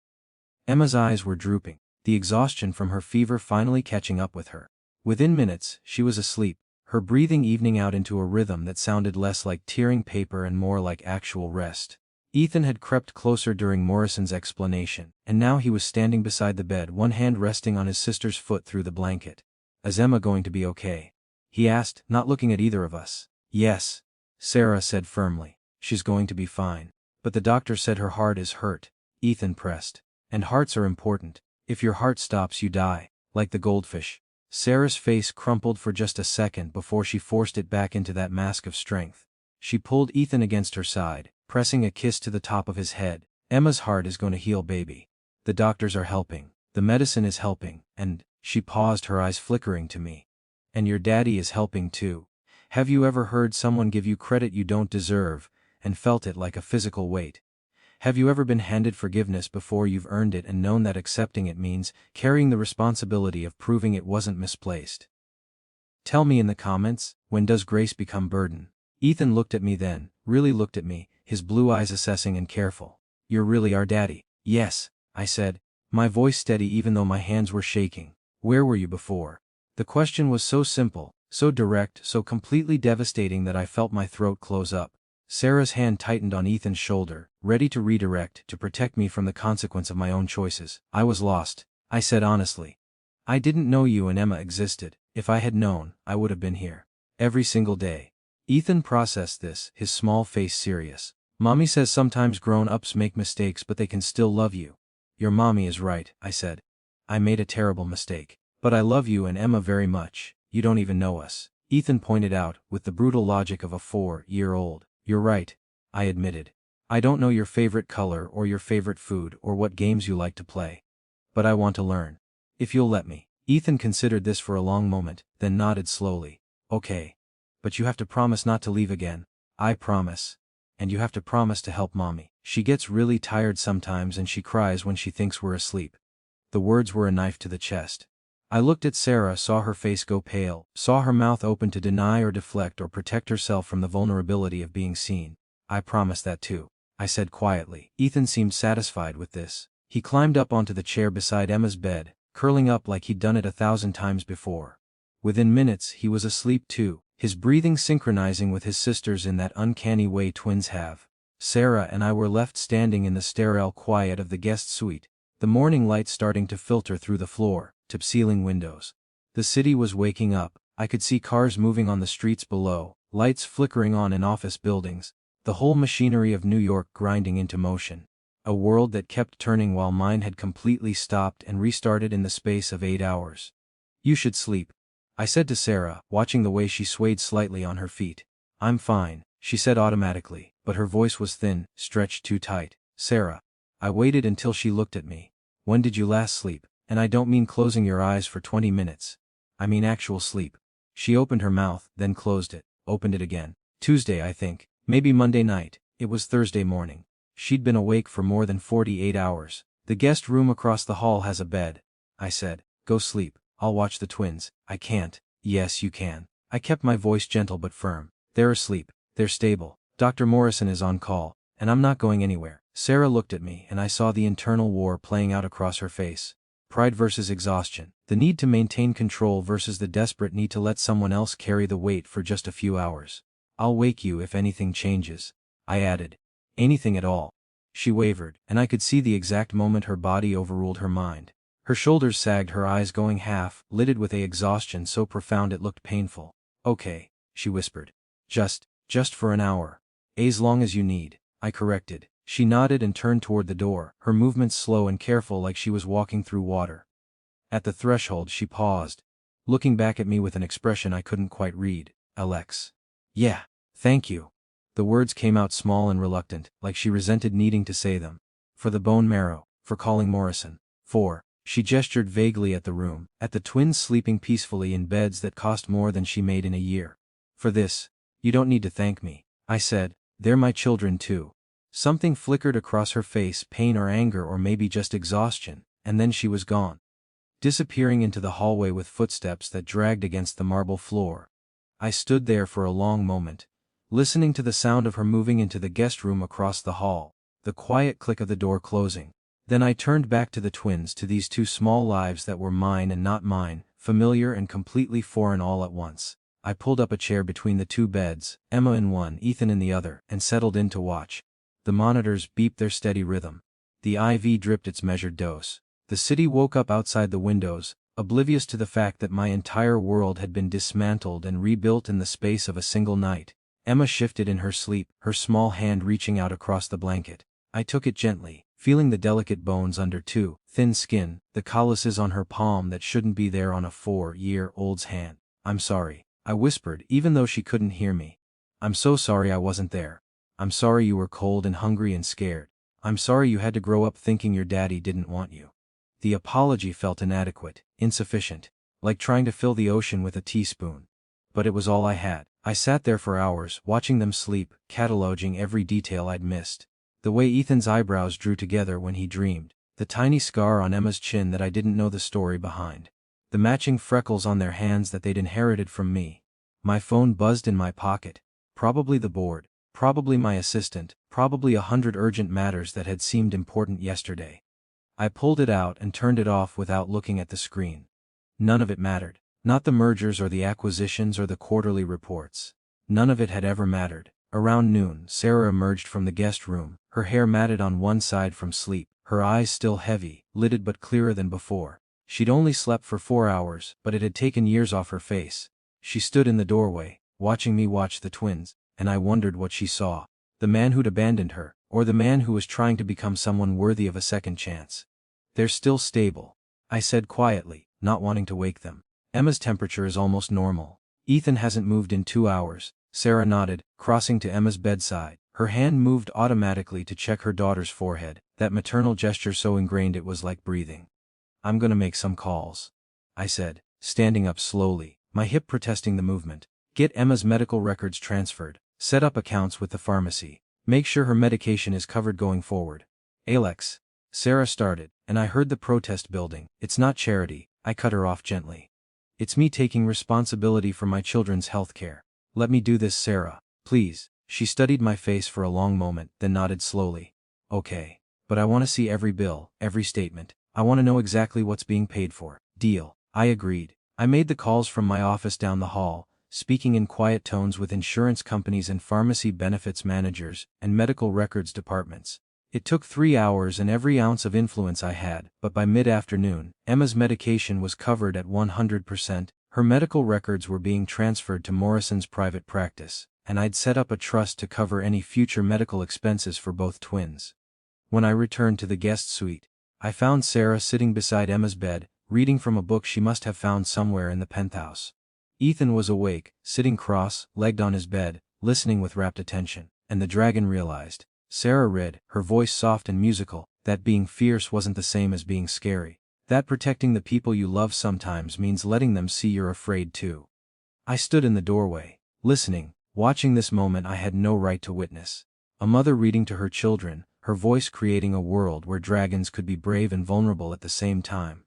Emma's eyes were drooping, the exhaustion from her fever finally catching up with her. Within minutes, she was asleep, her breathing evening out into a rhythm that sounded less like tearing paper and more like actual rest. Ethan had crept closer during Morrison's explanation, and now he was standing beside the bed, one hand resting on his sister's foot through the blanket. "Is Emma going to be okay?" he asked, not looking at either of us. "Yes," Sarah said firmly. "She's going to be fine. But the doctor said her heart is hurt," Ethan pressed. "And hearts are important. If your heart stops, you die, like the goldfish." Sarah's face crumpled for just a second before she forced it back into that mask of strength. She pulled Ethan against her side, pressing a kiss to the top of his head. "Emma's heart is going to heal, baby. The doctors are helping. The medicine is helping, and," she paused, her eyes flickering to me, "and your daddy is helping too." Have you ever heard someone give you credit you don't deserve, and felt it like a physical weight? Have you ever been handed forgiveness before you've earned it and known that accepting it means carrying the responsibility of proving it wasn't misplaced? Tell me in the comments, when does grace become burden? Ethan looked at me then, really looked at me, his blue eyes assessing and careful. "You're really our daddy?" "Yes," I said, my voice steady even though my hands were shaking. "Where were you before?" The question was so simple, so direct, so completely devastating that I felt my throat close up. Sarah's hand tightened on Ethan's shoulder, ready to redirect, to protect me from the consequence of my own choices. "I was lost," I said honestly. "I didn't know you and Emma existed. If I had known, I would have been here. Every single day." Ethan processed this, his small face serious. "Mommy says sometimes grown-ups make mistakes but they can still love you." "Your mommy is right," I said. "I made a terrible mistake. But I love you and Emma very much. You don't even know us," Ethan pointed out, with the brutal logic of a 4-year-old. "You're right," I admitted. "I don't know your favorite color or your favorite food or what games you like to play. But I want to learn. If you'll let me." Ethan considered this for a long moment, then nodded slowly. "Okay. But you have to promise not to leave again." "I promise. And you have to promise to help Mommy. She gets really tired sometimes and she cries when she thinks we're asleep." The words were a knife to the chest. I looked at Sarah, saw her face go pale, saw her mouth open to deny or deflect or protect herself from the vulnerability of being seen. "I promise that too," I said quietly. Ethan seemed satisfied with this. He climbed up onto the chair beside Emma's bed, curling up like he'd done it 1,000 times before. Within minutes he was asleep too, his breathing synchronizing with his sister's in that uncanny way twins have. Sarah and I were left standing in the sterile quiet of the guest suite, the morning light starting to filter through the floor-to-ceiling windows. The city was waking up. I could see cars moving on the streets below, lights flickering on in office buildings, the whole machinery of New York grinding into motion. A world that kept turning while mine had completely stopped and restarted in the space of 8 hours. "You should sleep," I said to Sarah, watching the way she swayed slightly on her feet. "I'm fine," she said automatically, but her voice was thin, stretched too tight. "Sarah." I waited until she looked at me. "When did you last sleep? And I don't mean closing your eyes for 20 minutes. I mean actual sleep." She opened her mouth, then closed it, opened it again. "Tuesday, I think. Maybe Monday night." It was Thursday morning. She'd been awake for more than 48 hours. "The guest room across the hall has a bed," I said. "Go sleep. I'll watch the twins." "I can't." "Yes, you can." I kept my voice gentle but firm. "They're asleep. They're stable. Dr. Morrison is on call, and I'm not going anywhere." Sarah looked at me and I saw the internal war playing out across her face. Pride versus exhaustion. The need to maintain control versus the desperate need to let someone else carry the weight for just a few hours. "I'll wake you if anything changes," I added. "Anything at all." She wavered, and I could see the exact moment her body overruled her mind. Her shoulders sagged, her eyes going half-lidded with a exhaustion so profound it looked painful. "Okay," she whispered. Just for an hour." "As long as you need," I corrected. She nodded and turned toward the door, her movements slow and careful like she was walking through water. At the threshold she paused, looking back at me with an expression I couldn't quite read. "Alex." "Yeah, thank you." The words came out small and reluctant, like she resented needing to say them. "For the bone marrow, for calling Morrison, for..." She gestured vaguely at the room, at the twins sleeping peacefully in beds that cost more than she made in a year. For this, you don't need to thank me, I said. They're my children too. Something flickered across her face, pain or anger or maybe just exhaustion, and then she was gone, disappearing into the hallway with footsteps that dragged against the marble floor. I stood there for a long moment, listening to the sound of her moving into the guest room across the hall, the quiet click of the door closing. Then I turned back to the twins, to these two small lives that were mine and not mine, familiar and completely foreign all at once. I pulled up a chair between the two beds, Emma in one, Ethan in the other, and settled in to watch. The monitors beeped their steady rhythm. The IV dripped its measured dose. The city woke up outside the windows, oblivious to the fact that my entire world had been dismantled and rebuilt in the space of a single night. Emma shifted in her sleep, her small hand reaching out across the blanket. I took it gently, feeling the delicate bones under too thin skin, the calluses on her palm that shouldn't be there on a 4-year-old's hand. I'm sorry, I whispered, even though she couldn't hear me. I'm so sorry I wasn't there. I'm sorry you were cold and hungry and scared. I'm sorry you had to grow up thinking your daddy didn't want you. The apology felt inadequate, insufficient, like trying to fill the ocean with a teaspoon. But it was all I had. I sat there for hours, watching them sleep, cataloging every detail I'd missed. The way Ethan's eyebrows drew together when he dreamed, the tiny scar on Emma's chin that I didn't know the story behind, the matching freckles on their hands that they'd inherited from me. My phone buzzed in my pocket. Probably the board, probably my assistant, probably 100 urgent matters that had seemed important yesterday. I pulled it out and turned it off without looking at the screen. None of it mattered. Not the mergers or the acquisitions or the quarterly reports. None of it had ever mattered. Around noon, Sarah emerged from the guest room, her hair matted on one side from sleep, her eyes still heavy, lidded but clearer than before. She'd only slept for 4 hours, but it had taken years off her face. She stood in the doorway, watching me watch the twins, and I wondered what she saw. The man who'd abandoned her, or the man who was trying to become someone worthy of a second chance. They're still stable, I said quietly, not wanting to wake them. Emma's temperature is almost normal. Ethan hasn't moved in 2 hours. Sarah nodded, crossing to Emma's bedside. Her hand moved automatically to check her daughter's forehead, that maternal gesture so ingrained it was like breathing. I'm gonna make some calls, I said, standing up slowly, my hip protesting the movement. Get Emma's medical records transferred, set up accounts with the pharmacy, make sure her medication is covered going forward. Alex, Sarah started, and I heard the protest building. It's not charity, I cut her off gently. It's me taking responsibility for my children's health care. Let me do this, Sarah, please. She studied my face for a long moment, then nodded slowly. Okay. But I want to see every bill, every statement. I want to know exactly what's being paid for. Deal. I agreed. I made the calls from my office down the hall, speaking in quiet tones with insurance companies and pharmacy benefits managers and medical records departments. It took 3 hours and every ounce of influence I had, but by mid-afternoon, Emma's medication was covered at 100%, her medical records were being transferred to Morrison's private practice, and I'd set up a trust to cover any future medical expenses for both twins. When I returned to the guest suite, I found Sarah sitting beside Emma's bed, reading from a book she must have found somewhere in the penthouse. Ethan was awake, sitting cross-legged on his bed, listening with rapt attention, and the dragon realized. Sarah read, her voice soft and musical, that being fierce wasn't the same as being scary. That protecting the people you love sometimes means letting them see you're afraid too. I stood in the doorway, listening, watching this moment I had no right to witness. A mother reading to her children, her voice creating a world where dragons could be brave and vulnerable at the same time.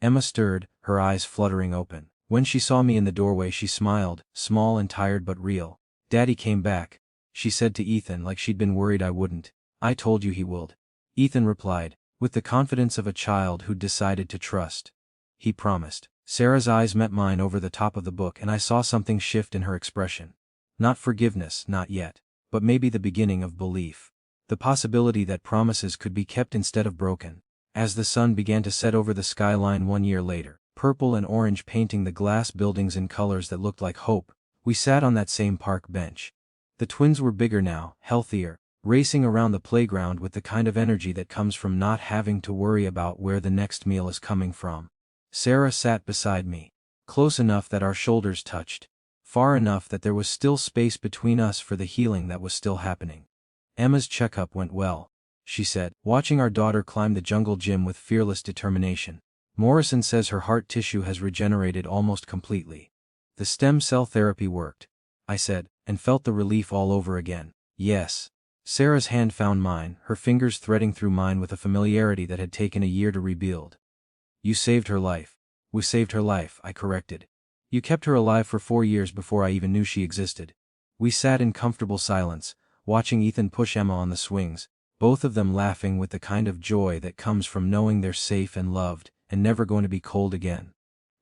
Emma stirred, her eyes fluttering open. When she saw me in the doorway she smiled, small and tired but real. Daddy came back, she said to Ethan like she'd been worried I wouldn't. I told you he would. Ethan replied, with the confidence of a child who'd decided to trust. He promised. Sarah's eyes met mine over the top of the book and I saw something shift in her expression. Not forgiveness, not yet, but maybe the beginning of belief. The possibility that promises could be kept instead of broken. As the sun began to set over the skyline 1 year later, purple and orange painting the glass buildings in colors that looked like hope, we sat on that same park bench. The twins were bigger now, healthier, racing around the playground with the kind of energy that comes from not having to worry about where the next meal is coming from. Sarah sat beside me, close enough that our shoulders touched, far enough that there was still space between us for the healing that was still happening. Emma's checkup went well, she said, watching our daughter climb the jungle gym with fearless determination. Morrison says her heart tissue has regenerated almost completely. The stem cell therapy worked, I said, and felt the relief all over again. Yes. Sarah's hand found mine, her fingers threading through mine with a familiarity that had taken a year to rebuild. You saved her life. We saved her life, I corrected. You kept her alive for 4 years before I even knew she existed. We sat in comfortable silence, watching Ethan push Emma on the swings, both of them laughing with the kind of joy that comes from knowing they're safe and loved, and never going to be cold again.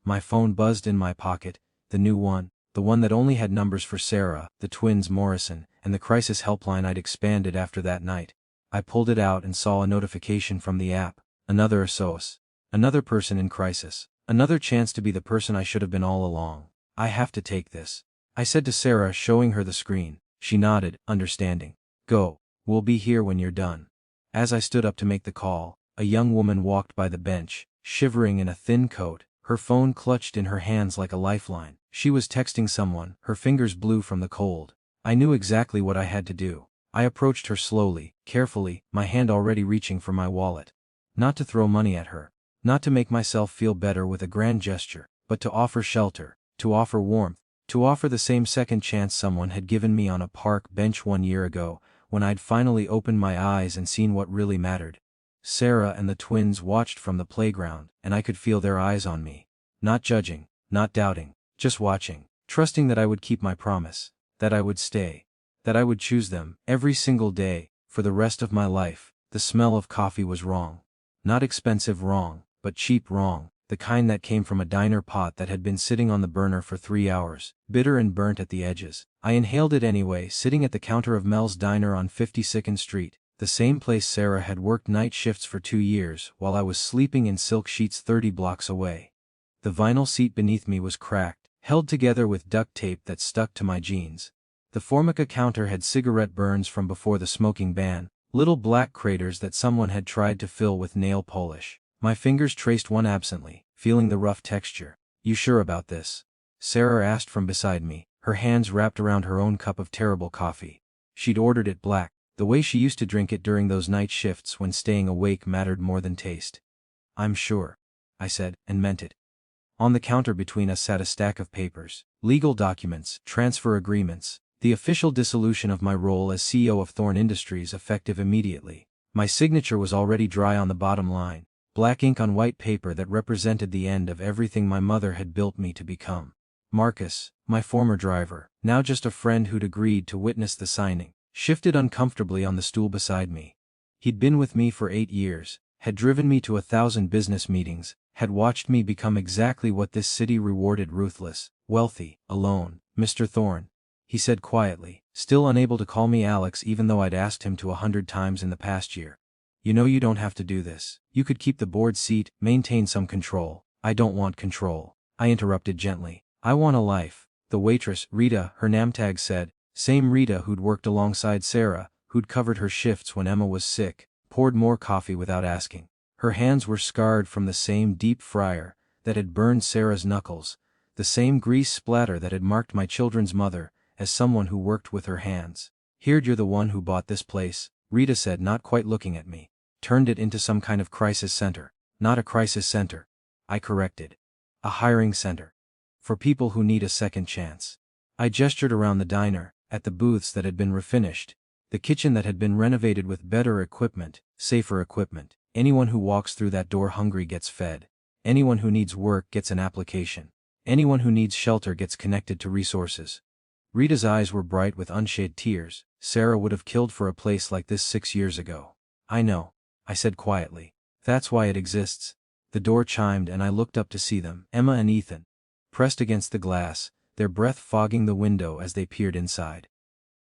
My phone buzzed in my pocket, the new one, the one that only had numbers for Sarah, the twins Morrison, and the crisis helpline I'd expanded after that night. I pulled it out and saw a notification from the app. Another SOS. Another person in crisis. Another chance to be the person I should have been all along. I have to take this, I said to Sarah, showing her the screen. She nodded, understanding. Go. We'll be here when you're done. As I stood up to make the call, a young woman walked by the bench, shivering in a thin coat, her phone clutched in her hands like a lifeline. She was texting someone, her fingers blue from the cold. I knew exactly what I had to do. I approached her slowly, carefully, my hand already reaching for my wallet. Not to throw money at her. Not to make myself feel better with a grand gesture, but to offer shelter, to offer warmth, to offer the same second chance someone had given me on a park bench 1 year ago, when I'd finally opened my eyes and seen what really mattered. Sarah and the twins watched from the playground, and I could feel their eyes on me. Not judging, not doubting, just watching, trusting that I would keep my promise, that I would stay, that I would choose them, every single day, for the rest of my life. The smell of coffee was wrong. Not expensive wrong, but cheap wrong, the kind that came from a diner pot that had been sitting on the burner for 3 hours, bitter and burnt at the edges. I inhaled it anyway, sitting at the counter of Mel's Diner on 52nd Street, the same place Sarah had worked night shifts for 2 years while I was sleeping in silk sheets 30 blocks away. The vinyl seat beneath me was cracked, held together with duct tape that stuck to my jeans. The Formica counter had cigarette burns from before the smoking ban, little black craters that someone had tried to fill with nail polish. My fingers traced one absently, feeling the rough texture. You sure about this? Sarah asked from beside me, her hands wrapped around her own cup of terrible coffee. She'd ordered it black, the way she used to drink it during those night shifts when staying awake mattered more than taste. I'm sure, I said, and meant it. On the counter between us sat a stack of papers, legal documents, transfer agreements, the official dissolution of my role as CEO of Thorne Industries effective immediately. My signature was already dry on the bottom line, black ink on white paper that represented the end of everything my mother had built me to become. Marcus, my former driver, now just a friend who'd agreed to witness the signing, shifted uncomfortably on the stool beside me. He'd been with me for 8 years, had driven me to 1,000 business meetings, had watched me become exactly what this city rewarded: ruthless, wealthy, alone. Mr. Thorne, he said quietly, still unable to call me Alex even though I'd asked him to 100 times in the past year. You know you don't have to do this. You could keep the board seat, maintain some control. I don't want control, I interrupted gently. I want a life. The waitress, Rita, her name tag said, same Rita who'd worked alongside Sarah, who'd covered her shifts when Emma was sick, poured more coffee without asking. Her hands were scarred from the same deep fryer that had burned Sarah's knuckles, the same grease splatter that had marked my children's mother, as someone who worked with her hands. Heard you're the one who bought this place, Rita said, not quite looking at me. Turned it into some kind of crisis center. Not a crisis center, I corrected. A hiring center. For people who need a second chance. I gestured around the diner, at the booths that had been refinished, the kitchen that had been renovated with better equipment, safer equipment. Anyone who walks through that door hungry gets fed. Anyone who needs work gets an application. Anyone who needs shelter gets connected to resources. Rita's eyes were bright with unshed tears. Sarah would have killed for a place like this 6 years ago. I know, I said quietly. That's why it exists. The door chimed and I looked up to see them, Emma and Ethan, pressed against the glass, their breath fogging the window as they peered inside.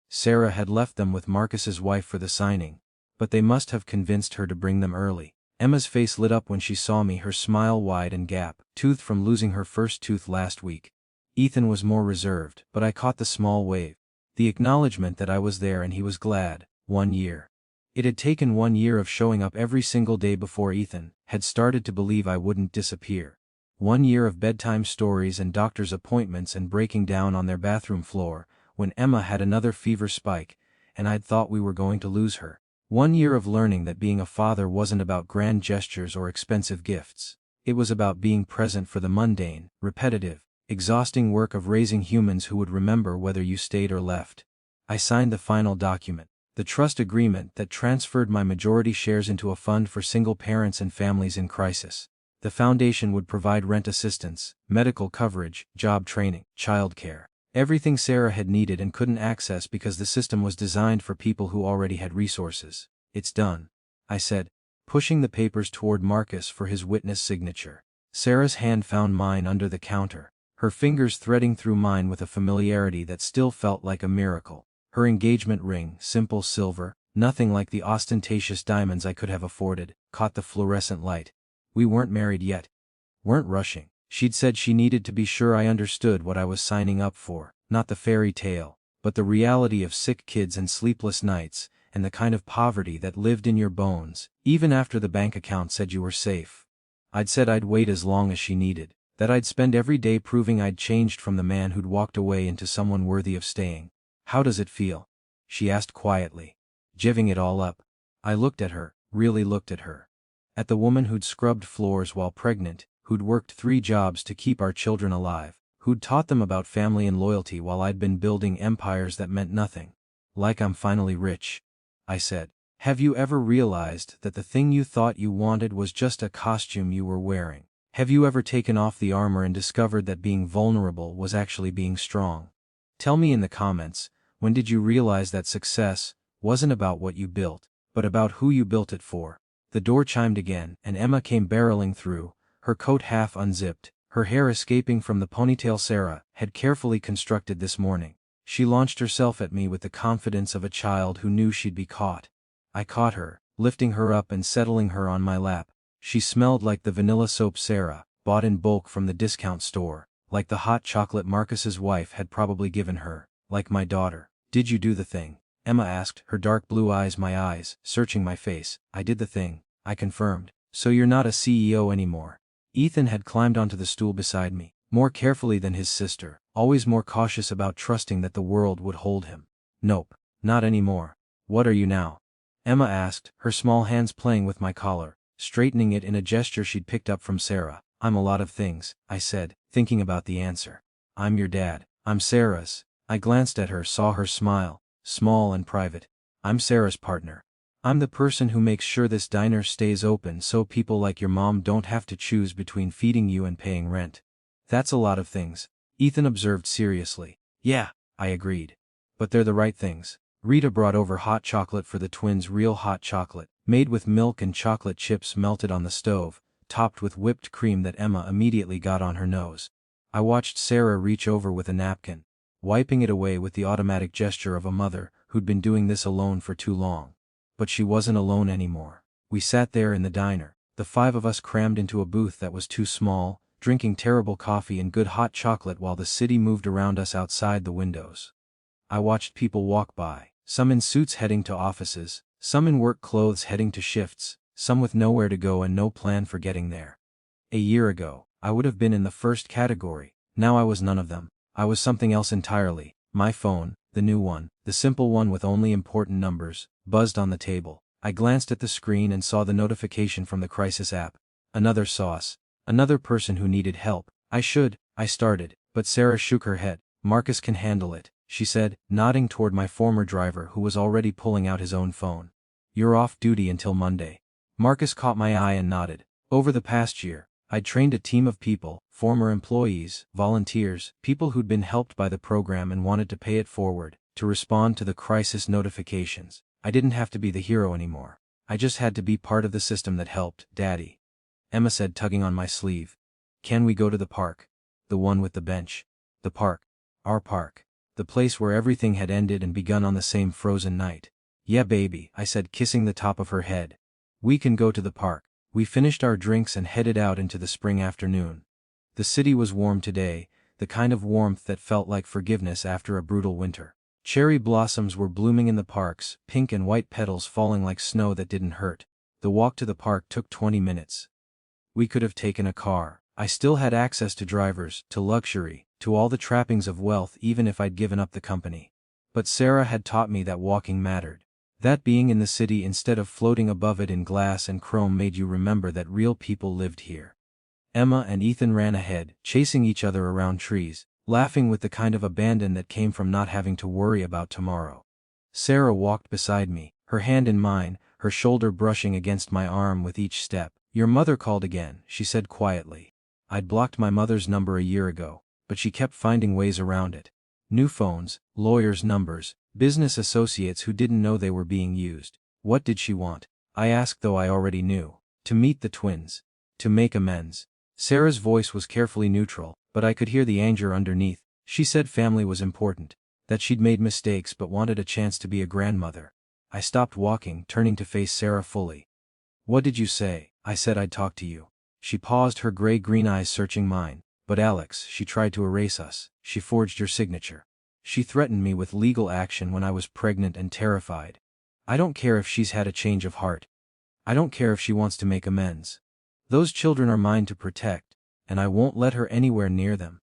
Sarah had left them with Marcus's wife for the signing, but they must have convinced her to bring them early. Emma's face lit up when she saw me, her smile wide and gap-toothed from losing her first tooth last week. Ethan was more reserved, but I caught the small wave, the acknowledgement that I was there and he was glad. 1 year. It had taken 1 year of showing up every single day before Ethan had started to believe I wouldn't disappear. 1 year of bedtime stories and doctor's appointments and breaking down on their bathroom floor when Emma had another fever spike and I'd thought we were going to lose her. 1 year of learning that being a father wasn't about grand gestures or expensive gifts. It was about being present for the mundane, repetitive, exhausting work of raising humans who would remember whether you stayed or left. I signed the final document, the trust agreement that transferred my majority shares into a fund for single parents and families in crisis. The foundation would provide rent assistance, medical coverage, job training, childcare. Everything Sarah had needed and couldn't access because the system was designed for people who already had resources. It's done, I said, pushing the papers toward Marcus for his witness signature. Sarah's hand found mine under the counter, her fingers threading through mine with a familiarity that still felt like a miracle. Her engagement ring, simple silver, nothing like the ostentatious diamonds I could have afforded, caught the fluorescent light. We weren't married yet. Weren't rushing. She'd said she needed to be sure I understood what I was signing up for, not the fairy tale, but the reality of sick kids and sleepless nights, and the kind of poverty that lived in your bones, even after the bank account said you were safe. I'd said I'd wait as long as she needed, that I'd spend every day proving I'd changed from the man who'd walked away into someone worthy of staying. How does it feel? She asked quietly. Giving it all up. I looked at her, really looked at her. At the woman who'd scrubbed floors while pregnant, who'd worked 3 jobs to keep our children alive, who'd taught them about family and loyalty while I'd been building empires that meant nothing. Like I'm finally rich. I said, have you ever realized that the thing you thought you wanted was just a costume you were wearing? Have you ever taken off the armor and discovered that being vulnerable was actually being strong? Tell me in the comments, when did you realize that success wasn't about what you built, but about who you built it for? The door chimed again, and Emma came barreling through, her coat half unzipped, her hair escaping from the ponytail Sarah had carefully constructed this morning. She launched herself at me with the confidence of a child who knew she'd be caught. I caught her, lifting her up and settling her on my lap. She smelled like the vanilla soap Sarah bought in bulk from the discount store, like the hot chocolate Marcus's wife had probably given her, like my daughter. Did you do the thing? Emma asked, her dark blue eyes my eyes, searching my face. I did the thing, I confirmed. So you're not a CEO anymore. Ethan had climbed onto the stool beside me, more carefully than his sister, always more cautious about trusting that the world would hold him. Nope, not anymore. What are you now? Emma asked, her small hands playing with my collar, straightening it in a gesture she'd picked up from Sarah. I'm a lot of things, I said, thinking about the answer. I'm your dad. I'm Sarah's. I glanced at her, saw her smile, small and private. I'm Sarah's partner. I'm the person who makes sure this diner stays open so people like your mom don't have to choose between feeding you and paying rent. That's a lot of things, Ethan observed seriously. Yeah, I agreed. But they're the right things. Rita brought over hot chocolate for the twins, real hot chocolate, made with milk and chocolate chips melted on the stove, topped with whipped cream that Emma immediately got on her nose. I watched Sarah reach over with a napkin, wiping it away with the automatic gesture of a mother who'd been doing this alone for too long. But she wasn't alone anymore. We sat there in the diner, the 5 of us crammed into a booth that was too small, drinking terrible coffee and good hot chocolate while the city moved around us outside the windows. I watched people walk by, some in suits heading to offices, some in work clothes heading to shifts, some with nowhere to go and no plan for getting there. A year ago, I would have been in the first category. Now I was none of them. I was something else entirely. My phone, the new one, the simple one with only important numbers, buzzed on the table. I glanced at the screen and saw the notification from the crisis app. Another sauce. Another person who needed help. I started, but Sarah shook her head. Marcus can handle it, she said, nodding toward my former driver who was already pulling out his own phone. You're off duty until Monday. Marcus caught my eye and nodded. Over the past year, I'd trained a team of people, former employees, volunteers, people who'd been helped by the program and wanted to pay it forward, to respond to the crisis notifications. I didn't have to be the hero anymore. I just had to be part of the system that helped, Daddy. Emma said, tugging on my sleeve. Can we go to the park? The one with the bench. The park. Our park. The place where everything had ended and begun on the same frozen night. Yeah, baby, I said, kissing the top of her head. We can go to the park. We finished our drinks and headed out into the spring afternoon. The city was warm today, the kind of warmth that felt like forgiveness after a brutal winter. Cherry blossoms were blooming in the parks, pink and white petals falling like snow that didn't hurt. The walk to the park took 20 minutes. We could have taken a car. I still had access to drivers, to luxury, to all the trappings of wealth even if I'd given up the company. But Sarah had taught me that walking mattered. That being in the city instead of floating above it in glass and chrome made you remember that real people lived here. Emma and Ethan ran ahead, chasing each other around trees, laughing with the kind of abandon that came from not having to worry about tomorrow. Sarah walked beside me, her hand in mine, her shoulder brushing against my arm with each step. "Your mother called again," she said quietly. I'd blocked my mother's number a year ago, but she kept finding ways around it. New phones, lawyers' numbers, business associates who didn't know they were being used. What did she want? I asked, though I already knew. To meet the twins. To make amends. Sarah's voice was carefully neutral, but I could hear the anger underneath. She said family was important, that she'd made mistakes but wanted a chance to be a grandmother. I stopped walking, turning to face Sarah fully. "What did you say?" I said I'd talk to you. She paused, her gray-green eyes searching mine. "But Alex, she tried to erase us. She forged your signature. She threatened me with legal action when I was pregnant and terrified. I don't care if she's had a change of heart. I don't care if she wants to make amends. Those children are mine to protect, and I won't let her anywhere near them."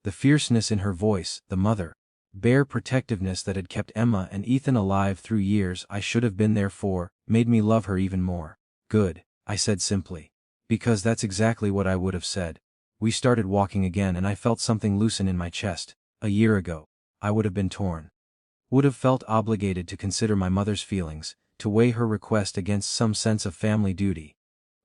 The fierceness in her voice, the bare protectiveness that had kept Emma and Ethan alive through years I should have been there for, made me love her even more. "Good," I said simply. Because that's exactly what I would have said. We started walking again and I felt something loosen in my chest. A year ago, I would have been torn. Would have felt obligated to consider my mother's feelings, to weigh her request against some sense of family duty.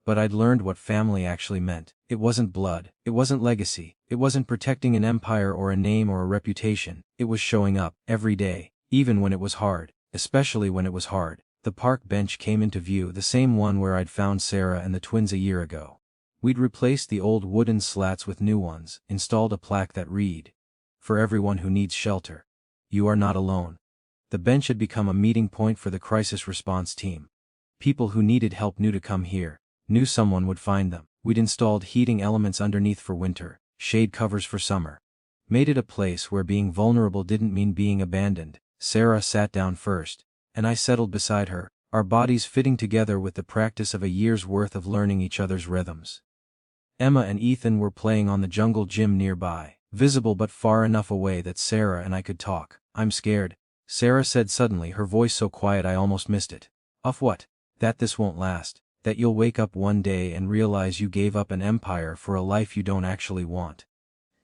But I'd learned what family actually meant. It wasn't blood, it wasn't legacy, it wasn't protecting an empire or a name or a reputation. It was showing up, every day, even when it was hard, especially when it was hard. The park bench came into view, the same one where I'd found Sarah and the twins a year ago. We'd replaced the old wooden slats with new ones, installed a plaque that read, "For everyone who needs shelter. You are not alone." The bench had become a meeting point for the crisis response team. People who needed help knew to come here, knew someone would find them. We'd installed heating elements underneath for winter, shade covers for summer. Made it a place where being vulnerable didn't mean being abandoned. Sarah sat down first, and I settled beside her, our bodies fitting together with the practice of a year's worth of learning each other's rhythms. Emma and Ethan were playing on the jungle gym nearby, visible but far enough away that Sarah and I could talk. "I'm scared," Sarah said suddenly, her voice so quiet I almost missed it. "Of what?" "That this won't last. That you'll wake up one day and realize you gave up an empire for a life you don't actually want.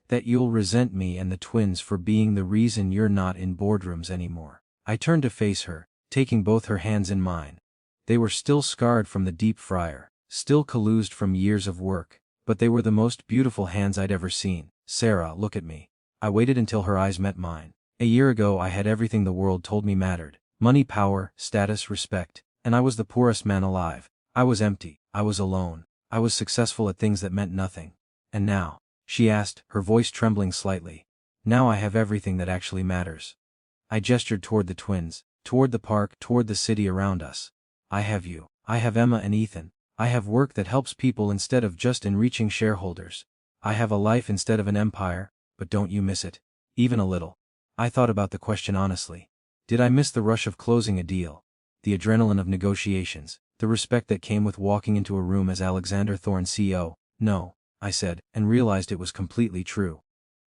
That you'll resent me and the twins for being the reason you're not in boardrooms anymore." I turned to face her, taking both her hands in mine. They were still scarred from the deep fryer, still calloused from years of work, but they were the most beautiful hands I'd ever seen. "Sarah, look at me." I waited until her eyes met mine. A year ago I had everything the world told me mattered. Money, power, status, respect. And I was the poorest man alive. I was empty. I was alone. I was successful at things that meant nothing. "And now?" she asked, her voice trembling slightly. "Now I have everything that actually matters." I gestured toward the twins, toward the park, toward the city around us. "I have you. I have Emma and Ethan. I have work that helps people instead of just enriching shareholders. I have a life instead of an empire, but don't you miss it? Even a little?" I thought about the question honestly. Did I miss the rush of closing a deal? The adrenaline of negotiations? The respect that came with walking into a room as Alexander Thorne CEO? "No," I said, and realized it was completely true.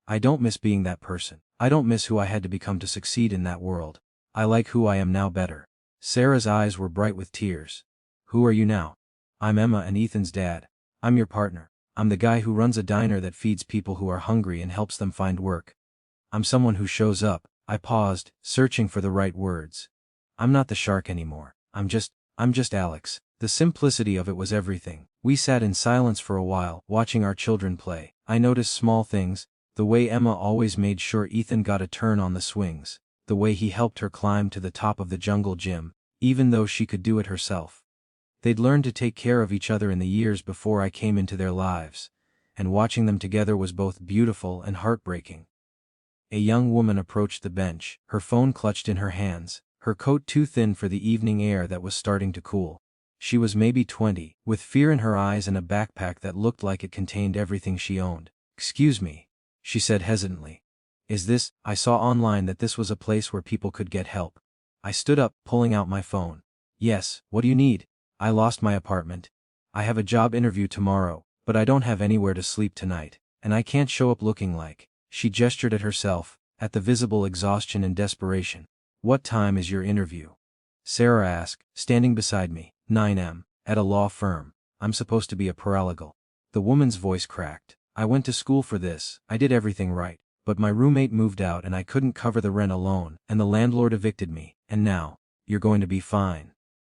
I don't miss being that person. I don't miss who I had to become to succeed in that world. I like who I am now better. Sarah's eyes were bright with tears. "Who are you now?" "I'm Emma and Ethan's dad. I'm your partner. I'm the guy who runs a diner that feeds people who are hungry and helps them find work. I'm someone who shows up." I paused, searching for the right words. "I'm not the shark anymore. I'm just Alex." The simplicity of it was everything. We sat in silence for a while, watching our children play. I noticed small things, the way Emma always made sure Ethan got a turn on the swings, the way he helped her climb to the top of the jungle gym, even though she could do it herself. They'd learned to take care of each other in the years before I came into their lives, and watching them together was both beautiful and heartbreaking. A young woman approached the bench, her phone clutched in her hands, her coat too thin for the evening air that was starting to cool. She was maybe 20, with fear in her eyes and a backpack that looked like it contained everything she owned. "Excuse me," she said hesitantly. "Is this—" I saw online that this was a place where people could get help. I stood up, pulling out my phone. "Yes, what do you need?" "I lost my apartment. I have a job interview tomorrow, but I don't have anywhere to sleep tonight, and I can't show up looking like—" She gestured at herself, at the visible exhaustion and desperation. "What time is your interview?" Sarah asked, standing beside me. 9 a.m. At a law firm. I'm supposed to be a paralegal. The woman's voice cracked. I went to school for this, I did everything right. But my roommate moved out and I couldn't cover the rent alone, and the landlord evicted me, and now, you're going to be fine.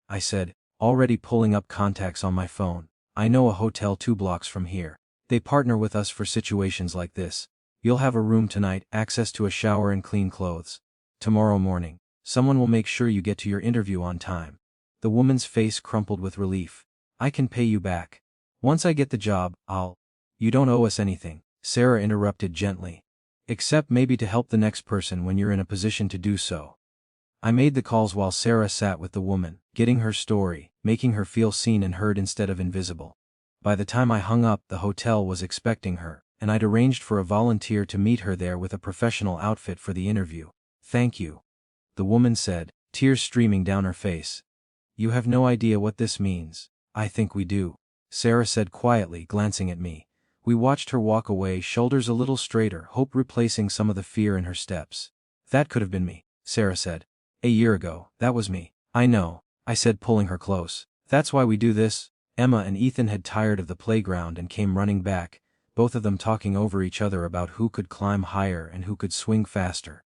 I said, already pulling up contacts on my phone. I know a hotel 2 blocks from here. They partner with us for situations like this. You'll have a room tonight, access to a shower and clean clothes. Tomorrow morning, someone will make sure you get to your interview on time. The woman's face crumpled with relief. I can pay you back. Once I get the job, You don't owe us anything, Sarah interrupted gently. Except maybe to help the next person when you're in a position to do so. I made the calls while Sarah sat with the woman, getting her story, making her feel seen and heard instead of invisible. By the time I hung up, the hotel was expecting her, and I'd arranged for a volunteer to meet her there with a professional outfit for the interview. Thank you, the woman said, tears streaming down her face. You have no idea what this means. I think we do, Sarah said quietly, glancing at me. We watched her walk away, shoulders a little straighter, hope replacing some of the fear in her steps. That could have been me, Sarah said. A year ago, that was me. I know, I said, pulling her close. That's why we do this. Emma and Ethan had tired of the playground and came running back, both of them talking over each other about who could climb higher and who could swing faster.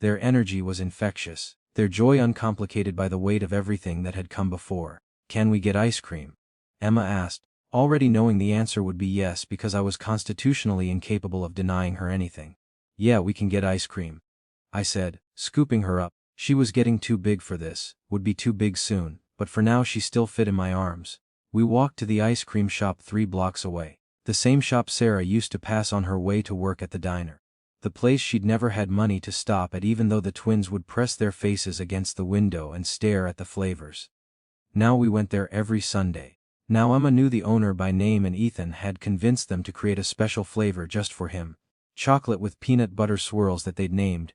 Their energy was infectious, their joy uncomplicated by the weight of everything that had come before. Can we get ice cream? Emma asked, already knowing the answer would be yes because I was constitutionally incapable of denying her anything. Yeah, we can get ice cream, I said, scooping her up. She was getting too big for this, would be too big soon, but for now she still fit in my arms. We walked to the ice cream shop 3 blocks away, the same shop Sarah used to pass on her way to work at the diner. The place she'd never had money to stop at, even though the twins would press their faces against the window and stare at the flavors. Now we went there every Sunday. Now Emma knew the owner by name and Ethan had convinced them to create a special flavor just for him. Chocolate with peanut butter swirls that they'd named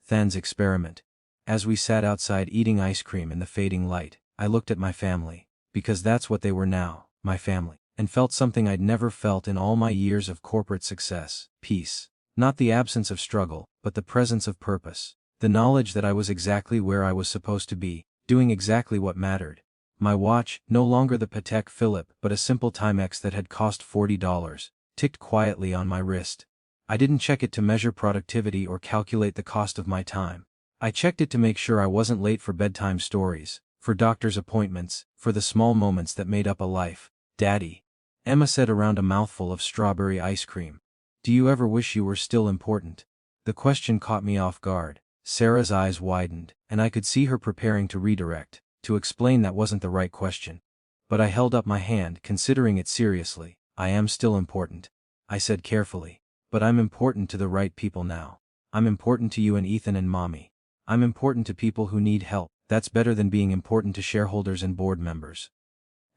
Than's Experiment. As we sat outside eating ice cream in the fading light, I looked at my family, because that's what they were now, my family, and felt something I'd never felt in all my years of corporate success: peace. Not the absence of struggle, but the presence of purpose. The knowledge that I was exactly where I was supposed to be, doing exactly what mattered. My watch, no longer the Patek Philippe but a simple Timex that had cost $40, ticked quietly on my wrist. I didn't check it to measure productivity or calculate the cost of my time. I checked it to make sure I wasn't late for bedtime stories, for doctor's appointments, for the small moments that made up a life. Daddy, Emma said around a mouthful of strawberry ice cream. Do you ever wish you were still important? The question caught me off guard. Sarah's eyes widened, and I could see her preparing to redirect, to explain that wasn't the right question. But I held up my hand, considering it seriously. I am still important, I said carefully. But I'm important to the right people now. I'm important to you and Ethan and Mommy. I'm important to people who need help. That's better than being important to shareholders and board members.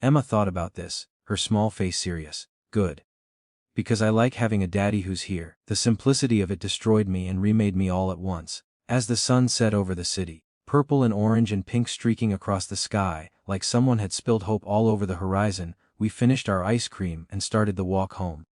Emma thought about this, her small face serious. Good. Because I like having a daddy who's here. The simplicity of it destroyed me and remade me all at once. As the sun set over the city, purple and orange and pink streaking across the sky, like someone had spilled hope all over the horizon, we finished our ice cream and started the walk home.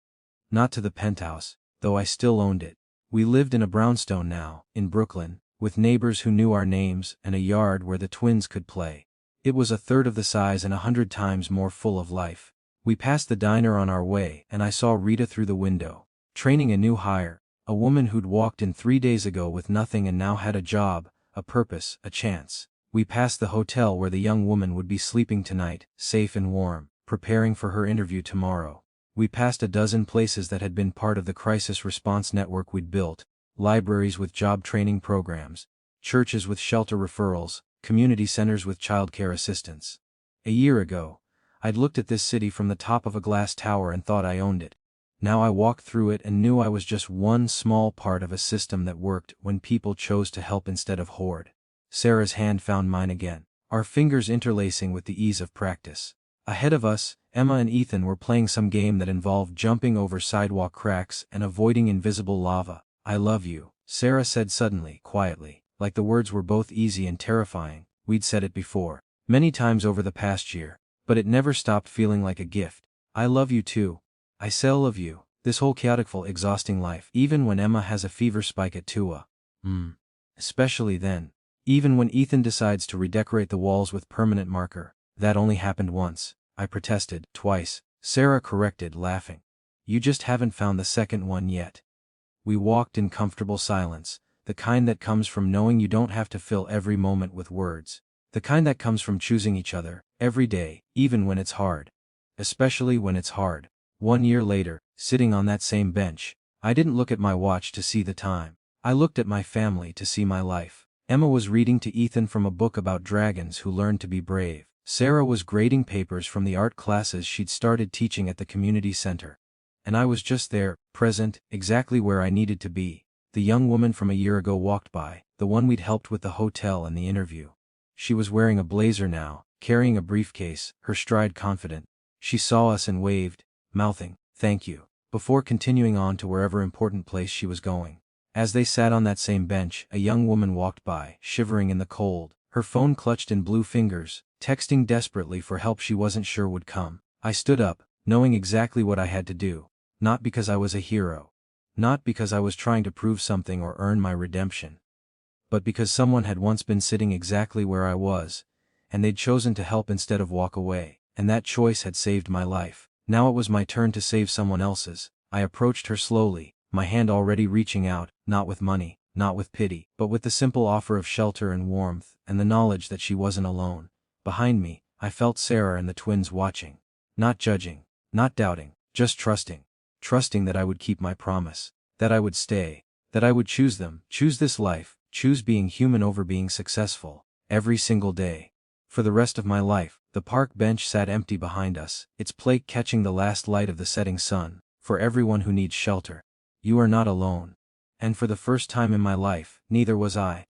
Not to the penthouse, though I still owned it. We lived in a brownstone now, in Brooklyn, with neighbors who knew our names and a yard where the twins could play. It was a third of the size and 100 times more full of life. We passed the diner on our way and I saw Rita through the window, training a new hire, a woman who'd walked in 3 days ago with nothing and now had a job, a purpose, a chance. We passed the hotel where the young woman would be sleeping tonight, safe and warm, preparing for her interview tomorrow. We passed a dozen places that had been part of the crisis response network we'd built, libraries with job training programs, churches with shelter referrals, community centers with childcare assistance. A year ago, I'd looked at this city from the top of a glass tower and thought I owned it. Now I walked through it and knew I was just one small part of a system that worked when people chose to help instead of hoard. Sarah's hand found mine again, our fingers interlacing with the ease of practice. Ahead of us, Emma and Ethan were playing some game that involved jumping over sidewalk cracks and avoiding invisible lava. I love you, Sarah said suddenly, quietly, like the words were both easy and terrifying. We'd said it before, many times over the past year, but it never stopped feeling like a gift. I love you too. I still love you, this whole chaoticful, exhausting life, even when Emma has a fever spike at 2 a.m. Especially then. Even when Ethan decides to redecorate the walls with permanent marker. That only happened once, I protested. Twice, Sarah corrected, laughing. You just haven't found the second one yet. We walked in comfortable silence, the kind that comes from knowing you don't have to fill every moment with words. The kind that comes from choosing each other, every day, even when it's hard. Especially when it's hard. 1 year later, sitting on that same bench, I didn't look at my watch to see the time. I looked at my family to see my life. Emma was reading to Ethan from a book about dragons who learned to be brave. Sarah was grading papers from the art classes she'd started teaching at the community center. And I was just there, present, exactly where I needed to be. The young woman from a year ago walked by, the one we'd helped with the hotel and the interview. She was wearing a blazer now, carrying a briefcase, her stride confident. She saw us and waved, mouthing, "Thank you," before continuing on to wherever important place she was going. As they sat on that same bench, a young woman walked by, shivering in the cold, her phone clutched in blue fingers, texting desperately for help she wasn't sure would come. I stood up, knowing exactly what I had to do, not because I was a hero, not because I was trying to prove something or earn my redemption, but because someone had once been sitting exactly where I was, and they'd chosen to help instead of walk away, and that choice had saved my life. Now it was my turn to save someone else's. I approached her slowly, my hand already reaching out, not with money, not with pity, but with the simple offer of shelter and warmth, and the knowledge that she wasn't alone. Behind me, I felt Sarah and the twins watching. Not judging, not doubting, just trusting. Trusting that I would keep my promise, that I would stay, that I would choose them, choose this life, choose being human over being successful, every single day. For the rest of my life, the park bench sat empty behind us, its plate catching the last light of the setting sun. For everyone who needs shelter. You are not alone. And for the first time in my life, neither was I.